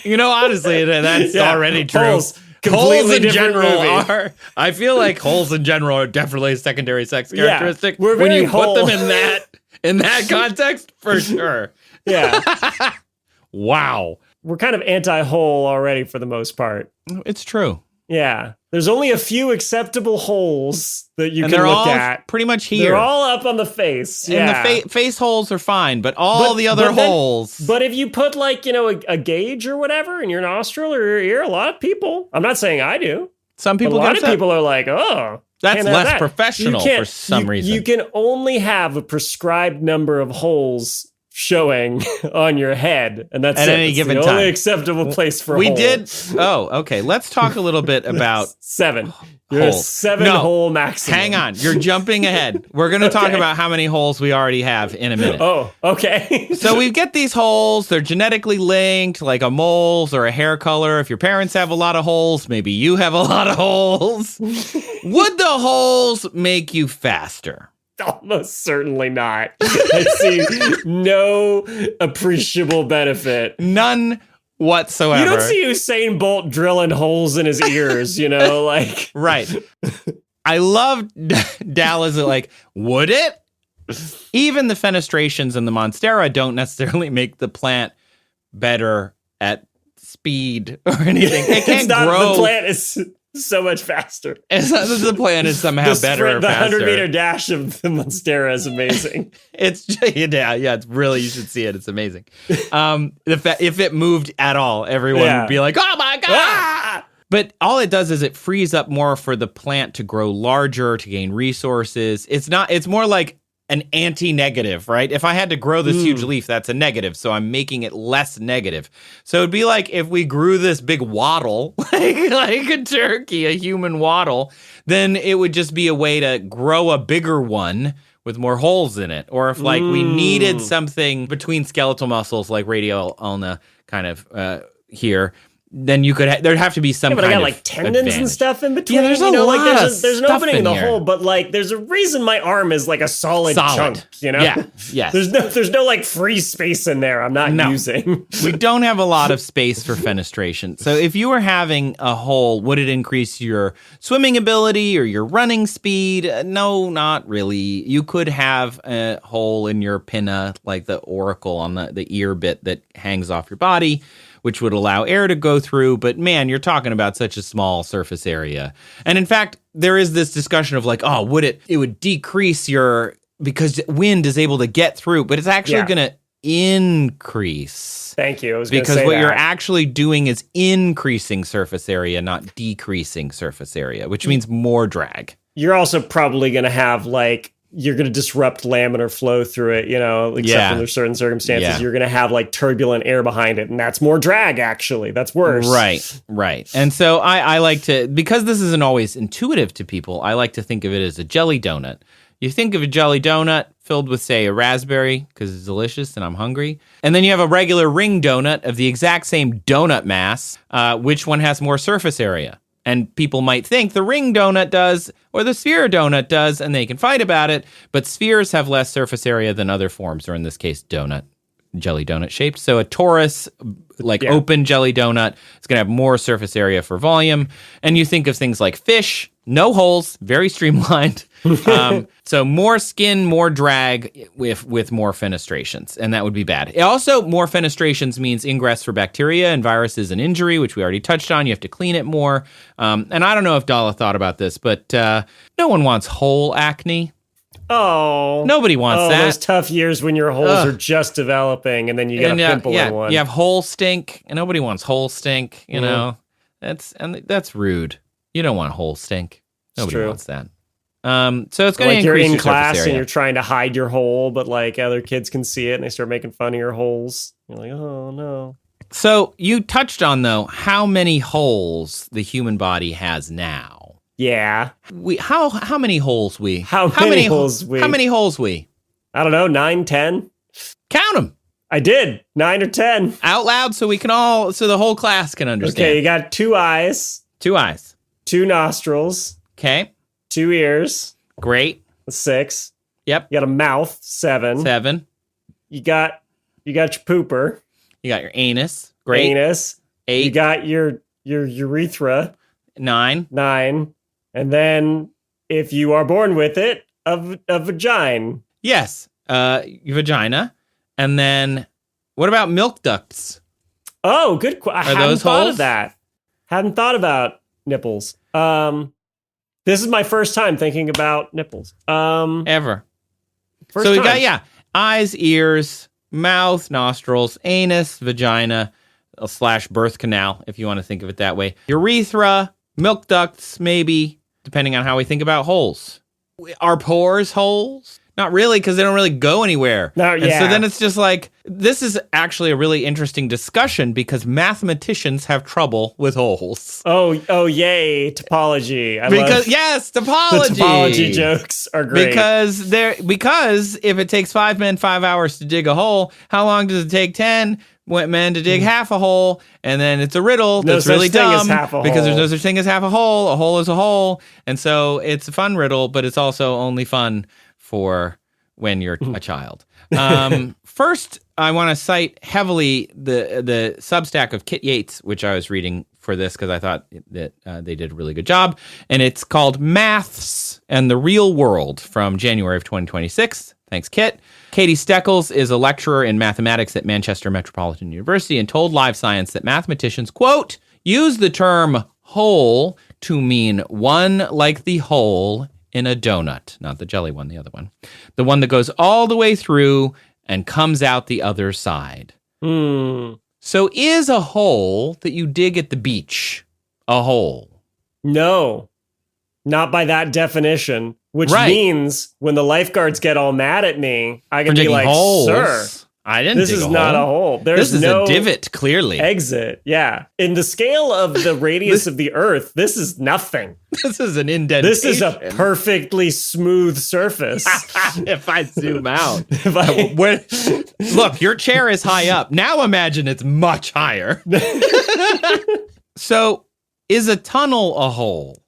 Honestly, that's already true.
Holes
in general are. I feel like holes in general are definitely a secondary sex characteristic.
We're
when you
put
them in that context, for sure.
Yeah.
Wow.
We're kind of anti-hole already for the most part.
It's true.
Yeah. There's only a few acceptable holes that you can look
all
at.
Pretty much here.
They're all up on the face.
And the face holes are fine, but the other holes.
But if you put like, a gauge or whatever in your nostril or your ear, a lot of people, I'm not saying I do.
Some people,
a lot of people are like, oh,
that's less professional for some reason.
You can only have a prescribed number of holes showing on your head, and that's
at any given time.
Only acceptable place for
we
hole.
Did. Oh, okay. Let's talk a little bit about
7. You're
holes.
7 hole maximum.
Hang on, you're jumping ahead. We're going to talk about how many holes we already have in a minute.
Oh, okay.
So we get these holes. They're genetically linked, like a mole's or a hair color. If your parents have a lot of holes, maybe you have a lot of holes. Would the holes make you faster?
Almost certainly not. I see no appreciable benefit.
None whatsoever.
You don't see Usain Bolt drilling holes in his ears, like.
Right. I love Dalla's like, would it? Even the fenestrations and the monstera don't necessarily make the plant better at speed or anything. It can't grow.
The plant is so much faster.
It's not that the plant is somehow better or faster.
The 100-meter dash of the monstera is amazing.
It's it's really, you should see it. It's amazing. If it moved at all, everyone would be like, oh my God. Ah! But all it does is it frees up more for the plant to grow larger, to gain resources. It's more like an anti-negative, right? If I had to grow this huge leaf, that's a negative. So I'm making it less negative. So it'd be like if we grew this big wattle, like a turkey, a human wattle, then it would just be a way to grow a bigger one with more holes in it. Or if we needed something between skeletal muscles like radial ulna kind of here, then you could there'd have to be some
but I
kind
got
of
like tendons and
advantage.
stuff in between.
Yeah, there's a
like
lot of
there's an
stuff
opening in the
here.
hole, but like there's a reason my arm is like a solid chunk,
Yeah, yes.
There's no like free space in there I'm not using.
We don't have a lot of space for fenestration. So if you were having a hole, would it increase your swimming ability or your running speed? No, not really. You could have a hole in your pinna, like the auricle on the ear bit that hangs off your body, which would allow air to go through. But man, you're talking about such a small surface area. And in fact, there is this discussion of like, oh, it would decrease because wind is able to get through, but it's actually going to increase.
Thank you. I was
because what you're actually doing is increasing surface area, not decreasing surface area, which means more drag.
You're also probably going to have you're going to disrupt laminar flow through it, except under certain circumstances. Yeah. You're going to have turbulent air behind it, and that's more drag, actually. That's worse.
Right. And so I like to, because this isn't always intuitive to people, I like to think of it as a jelly donut. You think of a jelly donut filled with, say, a raspberry, because it's delicious and I'm hungry. And then you have a regular ring donut of the exact same donut mass. Which one has more surface area? And people might think the ring donut does or the sphere donut does, and they can fight about it. But spheres have less surface area than other forms, or in this case, jelly donut shaped. So a torus, open jelly donut, is going to have more surface area for volume. And you think of things like fish, no holes, very streamlined. So more skin, more drag with more fenestrations, and that would be bad. Also, more fenestrations means ingress for bacteria and viruses and injury, which we already touched on. You have to clean it more. And I don't know if Dalla thought about this, but no one wants hole acne.
Oh.
Nobody wants that.
Those tough years when your holes are just developing, and then you get a pimple in one.
You have hole stink, and nobody wants hole stink, you know. That's rude. You don't want hole stink. Nobody wants that. So it's going to increase
you're in
your
class
area.
And you're trying to hide your hole, but other kids can see it and they start making fun of your holes. You're like, oh no.
So you touched on though how many holes the human body has now.
Yeah.
How many holes we?
How many holes we?
How many holes we?
I don't know, 9, 10.
Count them.
I did 9 or 10
out loud, so the whole class can understand.
Okay, you got 2 eyes.
2 eyes.
2 nostrils.
Okay.
2 ears.
Great.
6.
Yep.
You got a mouth. 7.
7.
You got your pooper.
You got your anus. Great.
Anus.
8.
You got your urethra.
9.
9. And then, if you are born with it, a vagina.
Yes, your vagina. And then, what about milk ducts?
Oh, good. I hadn't thought of that. Hadn't thought about nipples. This is my first time thinking about nipples.
Ever.
First
so we
time.
got, eyes, ears, mouth, nostrils, anus, vagina, / birth canal, if you want to think of it that way. Urethra, milk ducts, maybe, depending on how we think about holes. Are pores holes? Not really, because they don't really go anywhere.
No,
and so then it's just this is actually a really interesting discussion because mathematicians have trouble with holes.
Oh, yay, topology.
Yes, topology.
The topology jokes are great.
Because if it takes 5 men 5 hours to dig a hole, how long does it take 10 men to dig half a hole? And then it's a riddle that's really dumb because there's no such thing as half a hole. A hole is a hole. And so it's a fun riddle, but it's also only fun for when you're a child. First, I want to cite heavily the Substack of Kit Yates, which I was reading for this because I thought that they did a really good job. And it's called Maths and the Real World from January of 2026. Thanks, Kit. Katie Steckles is a lecturer in mathematics at Manchester Metropolitan University and told Live Science that mathematicians, quote, use the term whole to mean one like the hole in a donut, not the jelly one, the other one. The one that goes all the way through and comes out the other side. So is a hole that you dig at the beach a hole?
No, not by that definition, which means when the lifeguards get all mad at me, I can be like, holes. Sir,
I didn't
This
dig
is
a
not
hole.
a hole. There's
This is
no
a divot, clearly.
exit. Yeah. In the scale of the radius of the Earth, this is nothing.
This is an indentation.
This is a perfectly smooth surface.
If I zoom out.
If I-
Look, your chair is high up. Now imagine it's much higher. So, is a tunnel a hole?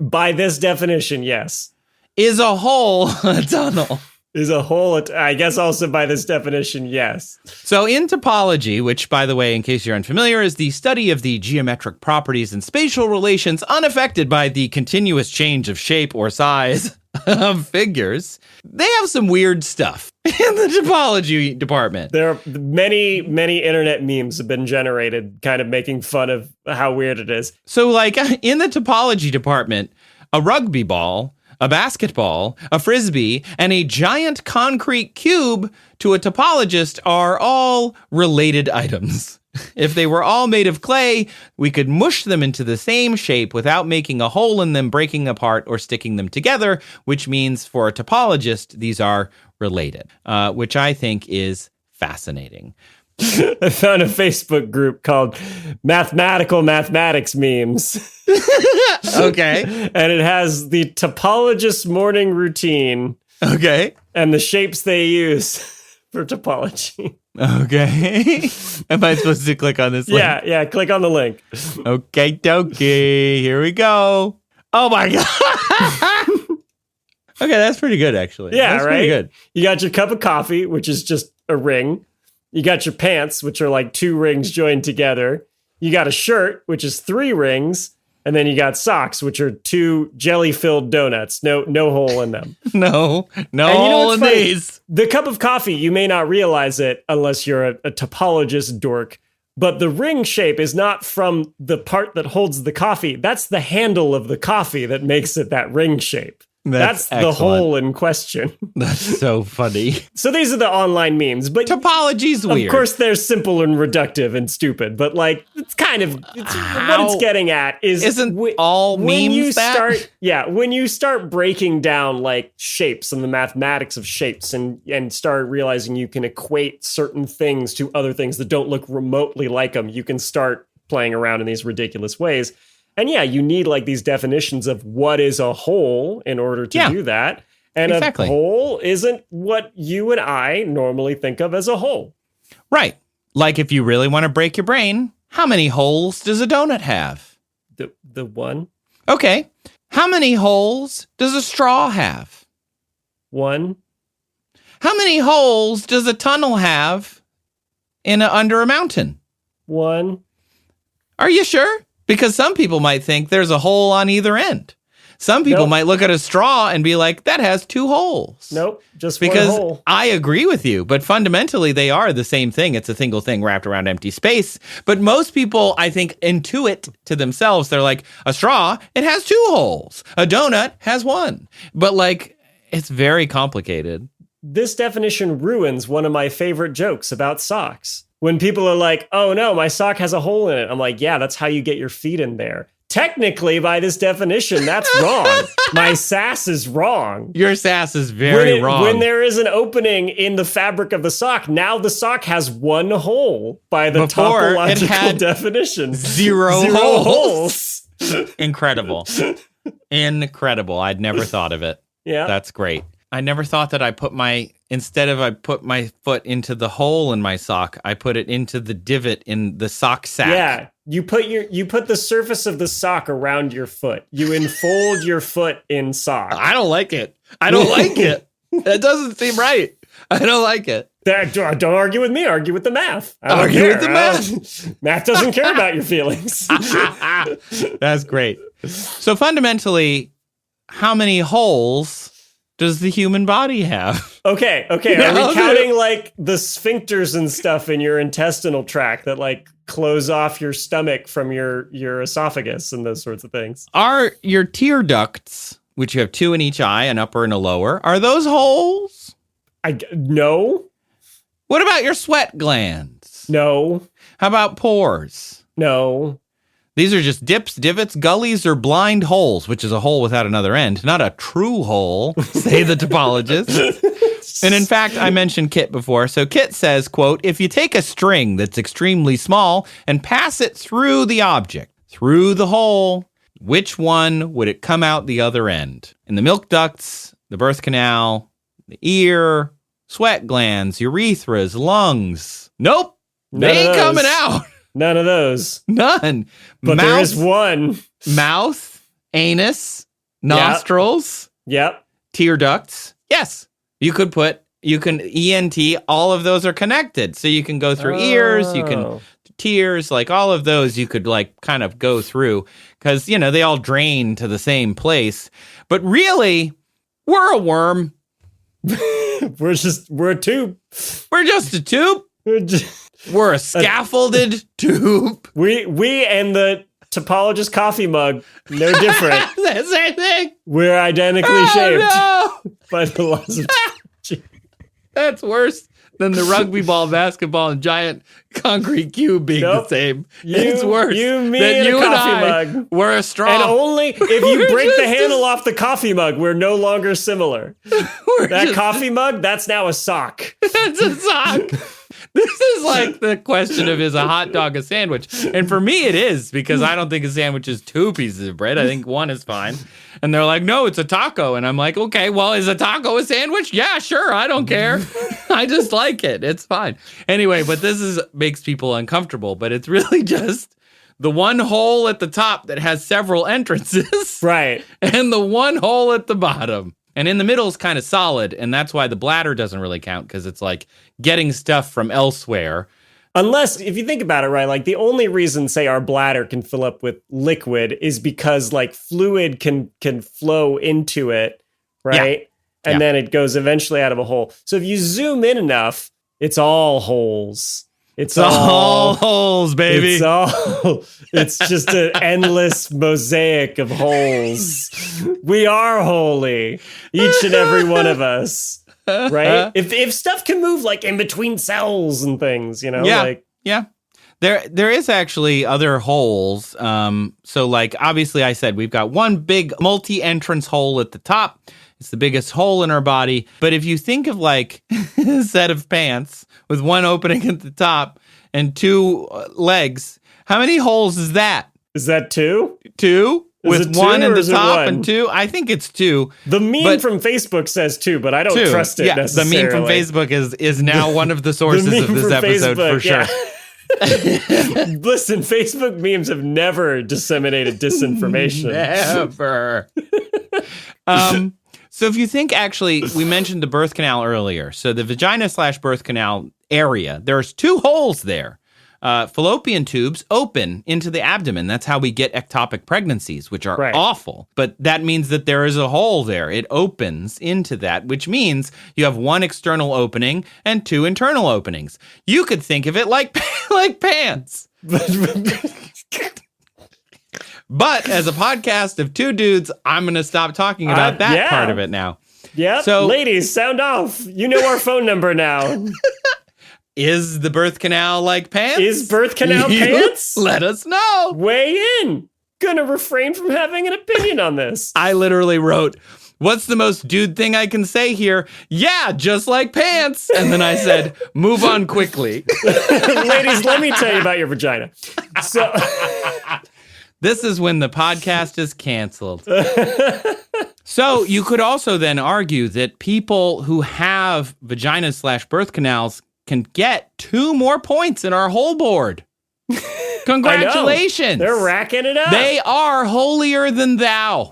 By this definition, yes.
Is a hole a tunnel?
Is a hole, I guess also by this definition, yes.
So in topology, which, by the way, in case you're unfamiliar, is the study of the geometric properties and spatial relations unaffected by the continuous change of shape or size of figures, they have some weird stuff in the topology department.
There are many, many internet memes have been generated kind of making fun of how weird it is.
So, like, in the topology department, a rugby ball, a basketball, a frisbee, and a giant concrete cube to a topologist are all related items. If they were all made of clay, we could mush them into the same shape without making a hole in them, breaking apart, or sticking them together, which means for a topologist, these are related, which I think is fascinating.
I found a Facebook group called Mathematical Mathematics Memes.
Okay.
And it has the topologist morning routine.
Okay.
And the shapes they use for topology.
Okay. Am I supposed to click on this link?
Yeah, click on the link.
Okay, dokie. Here we go. Oh my God. Okay, that's pretty good, actually.
Yeah,
that's
right?
pretty good.
You got your cup of coffee, which is just a ring. You got your pants, which are like 2 rings joined together. You got a shirt, which is 3 rings. And then you got socks, which are 2 jelly-filled donuts. No hole in them.
No
hole
in these.
The cup of coffee, you may not realize it unless you're a topologist dork, but the ring shape is not from the part that holds the coffee. That's the handle of the coffee that makes it that ring shape. That's the hole in question.
That's so funny.
So these are the online memes, but
Topology's weird.
of course they're simple and reductive and stupid, but like it's kind of what it's getting at is
Isn't all
when
memes
you
that?
when you start breaking down like shapes and the mathematics of shapes and start realizing you can equate certain things to other things that don't look remotely like them, you can start playing around in these ridiculous ways. And yeah, you need like these definitions of what is a hole in order to do that. And
exactly.
A hole isn't what you and I normally think of as a hole.
Right. Like if you really want to break your brain, how many holes does a donut have?
The one?
Okay. How many holes does a straw have?
1.
How many holes does a tunnel have under a mountain?
1.
Are you sure? Because some people might think there's a hole on either end. Some people might look at a straw and be like, that has 2 holes.
Nope, just
because
one hole.
I agree with you, but fundamentally they are the same thing. It's a single thing wrapped around empty space. But most people, I think, intuit to themselves. They're like, a straw, it has 2 holes. A donut has 1. But like, it's very complicated.
This definition ruins one of my favorite jokes about socks. When people are like, oh no, my sock has a hole in it. I'm like, yeah, that's how you get your feet in there. Technically, by this definition, that's wrong. My sass is wrong.
Your sass is very wrong.
When there is an opening in the fabric of the sock, now the sock has 1 hole by the
Before,
topological
it had
definition.
0
holes.
Incredible. Incredible. I'd never thought of it.
Yeah.
That's great. I never thought that I put my foot into the hole in my sock, I put it into the divot in the sock sack.
Yeah, you put the surface of the sock around your foot. You enfold your foot in sock.
I don't like it. I don't like it. That doesn't seem right. I don't like it.
Don't argue with me. Argue with the math. I don't
Argue
care.
with the math.
Math doesn't care about your feelings.
That's great. So fundamentally, how many holes does the human body have?
Okay. Are we counting like the sphincters and stuff in your intestinal tract that like close off your stomach from your esophagus and those sorts of things?
Are your tear ducts, which you have 2 in each eye, an upper and a lower, are those holes?
No.
What about your sweat glands?
No.
How about pores?
No.
These are just dips, divots, gullies, or blind holes, which is a hole without another end. Not a true hole, say the topologist. And in fact, I mentioned Kit before. So Kit says, quote, if you take a string that's extremely small and pass it through the object, through the hole, which one would it come out the other end? In the milk ducts, the birth canal, the ear, sweat glands, urethras, lungs. Nope. They ain't coming out.
None of those.
None.
But there is one.
Mouth, anus, nostrils.
Yep.
Tear ducts. Yes. You can ENT, all of those are connected. So you can go through ears, you can tears, like all of those you could like kind of go through because, you know, they all drain to the same place. But really, we're a worm.
We're a tube.
We're just a tube. We're a scaffolded tube.
We and the Topologist coffee mug, no different.
The same thing.
We're identically shaped
no.
by the laws of geometry.
That's worse than the rugby ball, basketball, and giant concrete cube being the same. It's worse
than
you and I
mug.
were a straw.
And only if you break the handle off the coffee mug, we're no longer similar. That coffee mug, that's now a sock.
That's a sock. This is like the question of, is a hot dog a sandwich? And for me, it is, because I don't think a sandwich is 2 pieces of bread. I think one is fine. And they're like, no, it's a taco. And I'm like, okay, well, is a taco a sandwich? Yeah, sure. I don't care. I just like it. It's fine. Anyway, but this makes people uncomfortable. But it's really just the one hole at the top that has several entrances.
Right.
And the one hole at the bottom. And in the middle is kind of solid, and that's why the bladder doesn't really count, because it's like getting stuff from elsewhere.
Unless, if you think about it, right, like the only reason, say, our bladder can fill up with liquid is because like fluid can flow into it, right? Yeah. And then it goes eventually out of a hole. So if you zoom in enough, it's all holes. It's all
holes, baby.
It's just an endless mosaic of holes. We are holy, each and every one of us, right? If stuff can move like in between cells and things, you know,
There is actually other holes. So like, obviously I said we've got one big multi-entrance hole at the top. It's the biggest hole in our body. But if you think of like a set of pants with one opening at the top and 2 legs, how many holes is that?
Is that 2?
2? With
2
one at the top
1?
and 2? I think it's 2.
The meme from Facebook says 2, but I don't trust it necessarily.
The meme from Facebook is now one of the sources of this episode for sure.
Yeah. Listen, Facebook memes have never disseminated disinformation.
Never. So if you think, actually, we mentioned the birth canal earlier. So the vagina/birth canal area, there's 2 holes there. Fallopian tubes open into the abdomen. That's how we get ectopic pregnancies, which are awful. But that means that there is a hole there. It opens into that, which means you have 1 external opening and 2 internal openings. You could think of it like pants. But as a podcast of 2 dudes, I'm going to stop talking about that part of it now.
Yeah. So, ladies, sound off. You know our phone number now.
Is the birth canal like pants?
Is birth canal pants?
Let us know.
Weigh in. Gonna refrain from having an opinion on this.
I literally wrote, what's the most dude thing I can say here? Yeah, just like pants. And then I said, move on quickly.
Ladies, let me tell you about your vagina. So...
This is when the podcast is canceled. So you could also then argue that people who have vaginas/birth canals can get 2 more points in our whole board. Congratulations.
They're racking it up.
They are holier than thou.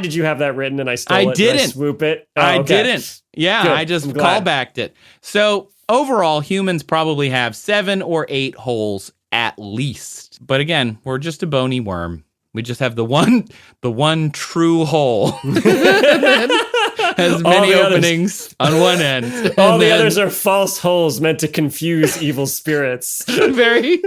Did you have that written and I stole it?
I didn't.
I swoop it? Oh,
I didn't. Yeah,
Good.
I just callbacked it. So overall, humans probably have 7 or 8 holes at least. But again, we're just a bony worm. We just have the one true hole. Has many openings on one end.
All the others are false holes meant to confuse evil spirits.
Very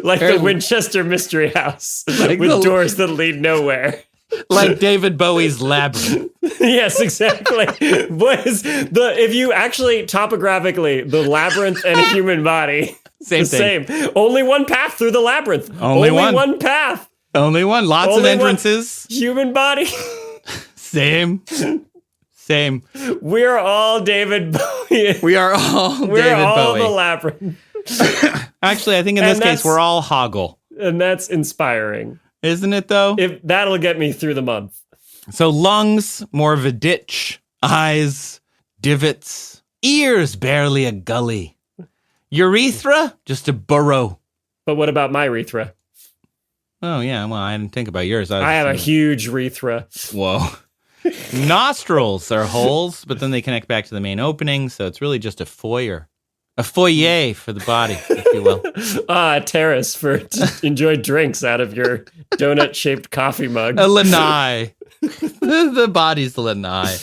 like the Winchester Mystery House with doors that lead nowhere.
Like David Bowie's Labyrinth.
Yes, exactly. If you actually topographically, the labyrinth and a human body,
same.
Only one path through the labyrinth. Only one path.
Only one. Lots of entrances.
Human body.
Same. Same.
We're all David Bowie.
We are all
We're
David
all
Bowie.
the Labyrinth.
Actually, I think in this case, we're all Hoggle.
And that's inspiring.
Isn't it, though?
If that'll get me through the month.
So lungs, more of a ditch. Eyes, divots. Ears, barely a gully. Urethra, just a burrow.
But what about my urethra?
Oh, yeah. Well, I didn't think about yours.
I have a huge urethra.
Whoa. Nostrils are holes, but then they connect back to the main opening, so it's really just a foyer. A foyer for the body, if you will.
A terrace to enjoy drinks out of your donut-shaped coffee mug.
A lanai. The body's the lanai.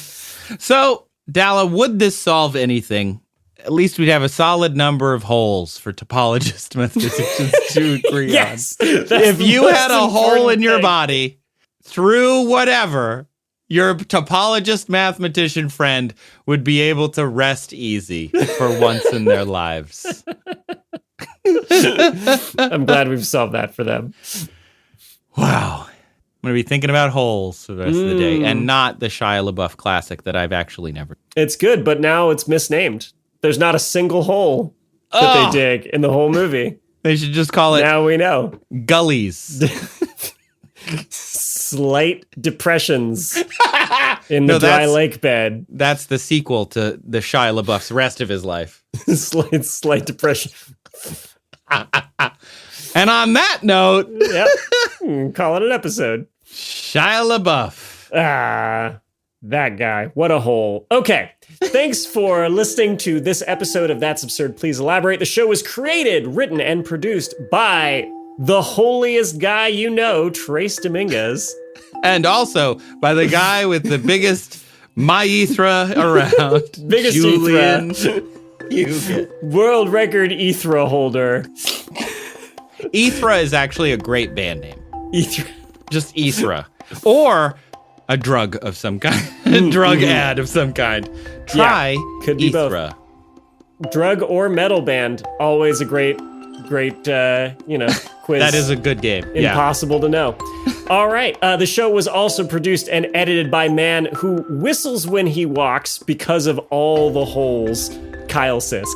So, Dalla, would this solve anything? At least we'd have a solid number of holes for topologist mathematicians to agree
yes,
on. If you had a hole in your body, through whatever, your topologist mathematician friend would be able to rest easy for once in their lives.
I'm glad we've solved that for them.
Wow. I'm going to be thinking about holes for the rest of the day, and not the Shia LaBeouf classic that I've actually never.
It's good, but now it's misnamed. There's not a single hole that they dig in the whole movie.
They should just call it
Now we know.
Gullies.
Slight depressions in the dry lake bed.
That's the sequel to the Shia LaBeouf's rest of his life.
slight depression.
And on that note,
Yep. Call it an episode.
Shia LaBeouf.
That guy. What a hole. Okay. Thanks for listening to this episode of That's Absurd, Please Elaborate. The show was created, written, and produced by the holiest guy you know, Trace Dominguez.
And also by the guy with the biggest myethra around.
Biggest
Julian.
World record Ethra holder.
Ethra is actually a great band name.
Ethra.
Just Ethra. Or a drug of some kind. A drug ad of some kind. Try
could be
Ethra.
Both. Drug or metal band. Always a great quiz.
That is a good game.
Impossible to know. All right. The show was also produced and edited by man who whistles when he walks because of all the holes, Kyle Sisk.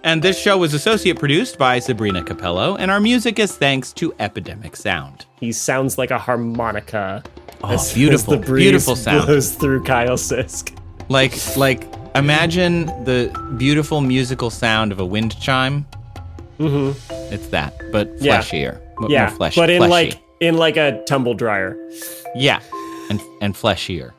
And this show was associate produced by Sabrina Capello, and our music is thanks to Epidemic Sound.
He sounds like a harmonica.
Oh, beautiful,
as the breeze
beautiful sound.
blows through Kyle Sisk.
Like, imagine the beautiful musical sound of a wind chime. Mm-hmm. It's that, but fleshier.
Yeah,
more fleshy,
but
fleshy.
in like a tumble dryer.
Yeah, and fleshier.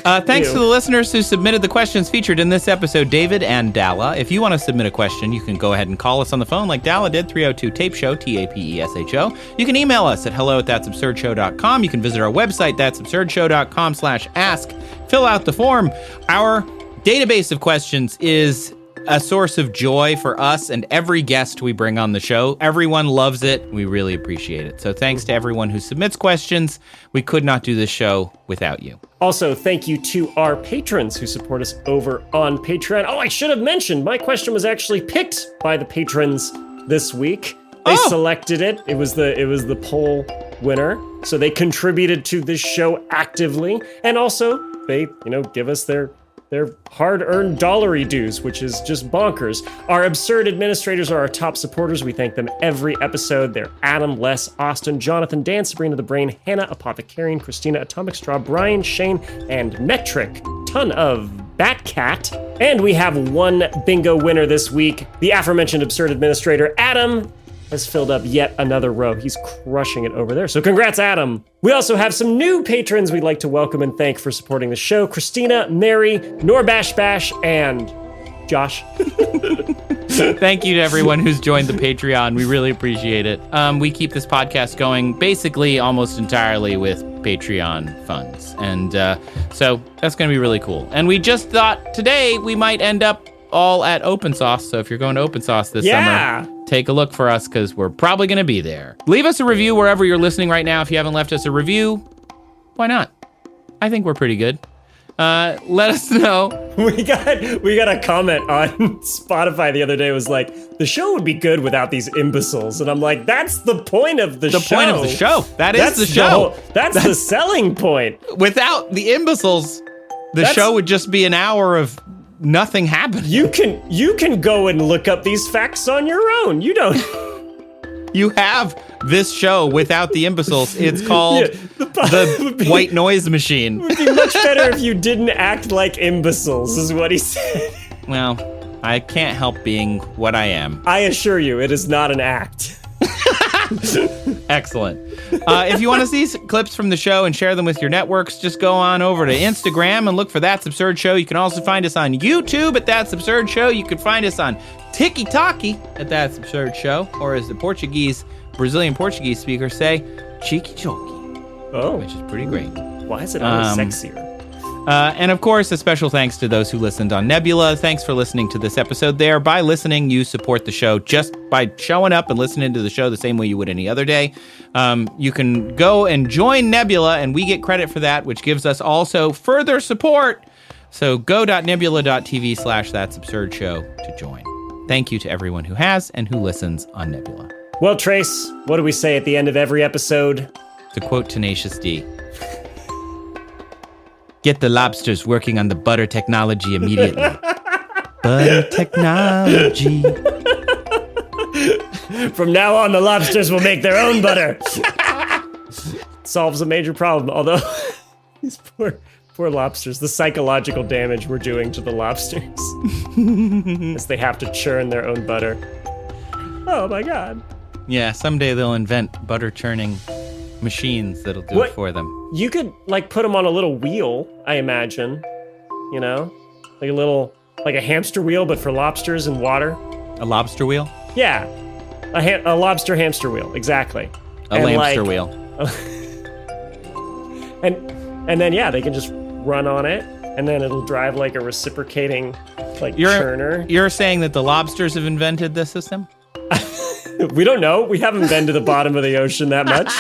Thanks to the listeners who submitted the questions featured in this episode, David and Dalla. If you want to submit a question, you can go ahead and call us on the phone like Dalla did, 302-TAPE-SHOW, TAPESHO. You can email us at hello@that'sabsurdshow.com. You can visit our website, that'sabsurdshow.com/ask. Fill out the form. Our database of questions is a source of joy for us and every guest we bring on the show. Everyone loves it. We really appreciate it. So thanks to everyone who submits questions. We could not do this show without you.
Also, thank you to our patrons who support us over on Patreon. Oh, I should have mentioned, my question was actually picked by the patrons this week. They selected it. It was the poll winner. So they contributed to this show actively. And also, they, give us their hard-earned dollary dues, which is just bonkers. Our absurd administrators are our top supporters. We thank them every episode. They're Adam, Les, Austin, Jonathan, Dan, Sabrina the Brain, Hannah, Apothecarian, Christina, Atomic Straw, Brian, Shane, and Metric. Ton of Batcat. And we have one bingo winner this week. The aforementioned absurd administrator, Adam, has filled up yet another row. He's crushing it over there. So congrats, Adam. We also have some new patrons we'd like to welcome and thank for supporting the show. Christina, Mary, Norbash Bash, and Josh.
Thank you to everyone who's joined the Patreon. We really appreciate it. We keep this podcast going basically almost entirely with Patreon funds. And so that's going to be really cool. And we just thought today we might end up all at Open Sauce. So if you're going to Open Sauce this summer, take a look for us because we're probably going to be there. Leave us a review wherever you're listening right now. If you haven't left us a review, why not? I think we're pretty good. Let us know.
We got a comment on Spotify the other day. It was like, the show would be good without these imbeciles. And I'm like, that's the point of the show.
The point of the show. That's the show.
That's the selling point.
Without the imbeciles, the show would just be an hour of nothing happening.
You can go and look up these facts on your own. You don't.
You have this show without the imbeciles. It's called the White Noise Machine.
It would be much better if you didn't act like imbeciles, is what he said.
Well, I can't help being what I am.
I assure you, it is not an act.
Excellent. If you want to see clips from the show and share them with your networks, just go on over to Instagram and look for That's Absurd Show. You can also find us on YouTube at That's Absurd Show. You can find us on Tiki-Taki at That's Absurd Show, or as the Brazilian Portuguese speakers say, Chiqui-Choqui.
Oh.
Which is pretty great.
Why is it always sexier?
And of course, a special thanks to those who listened on Nebula. Thanks for listening to this episode there. By listening, you support the show just by showing up and listening to the show the same way you would any other day. You can go and join Nebula, and we get credit for that, which gives us also further support. So go.nebula.tv/That's Absurd Show to join. Thank you to everyone who has and who listens on Nebula.
Well, Trace, what do we say at the end of every episode?
To quote Tenacious D, get the lobsters working on the butter technology immediately. Butter technology.
From now on, the lobsters will make their own butter. Solves a major problem, although these poor lobsters, the psychological damage we're doing to the lobsters as they have to churn their own butter. Oh my God.
Yeah, someday they'll invent butter churning machines that'll do it for them.
You could like put them on a little wheel, I imagine, you know, like a hamster wheel, but for lobsters and water.
A lobster wheel?
Yeah, a lobster hamster wheel, exactly.
A lamster wheel.
And then yeah, they can just run on it, and then it'll drive like a reciprocating churner.
You're saying that the lobsters have invented this system?
We don't know. We haven't been to the bottom of the ocean that much.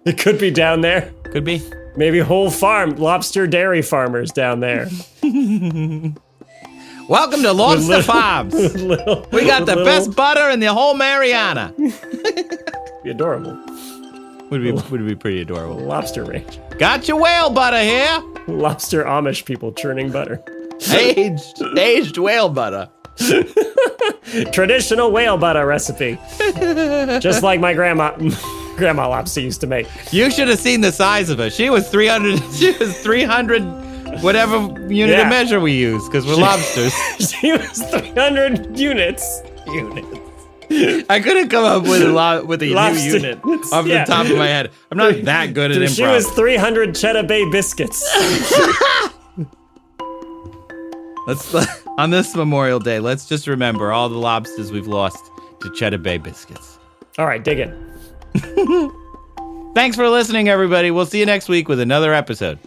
It could be down there.
Could be.
Maybe whole lobster dairy farmers down there.
Welcome to Lobster Farms. We got the best butter in the whole Mariana.
Be adorable.
Would be pretty adorable.
Lobster range.
Got your whale butter here.
Lobster Amish people churning butter.
Aged whale butter.
Traditional whale butter recipe. Just like my grandma Lobster used to make.
You should have seen the size of her. She was 300 whatever unit of measure we use, because we're lobsters.
She was 300 units.
I couldn't come up with a new unit off the top of my head. I'm not that good at improv.
She was 300 Cheddar Bay biscuits.
On this Memorial Day, let's just remember all the lobsters we've lost to Cheddar Bay biscuits.
All right, dig it.
Thanks for listening, everybody. We'll see you next week with another episode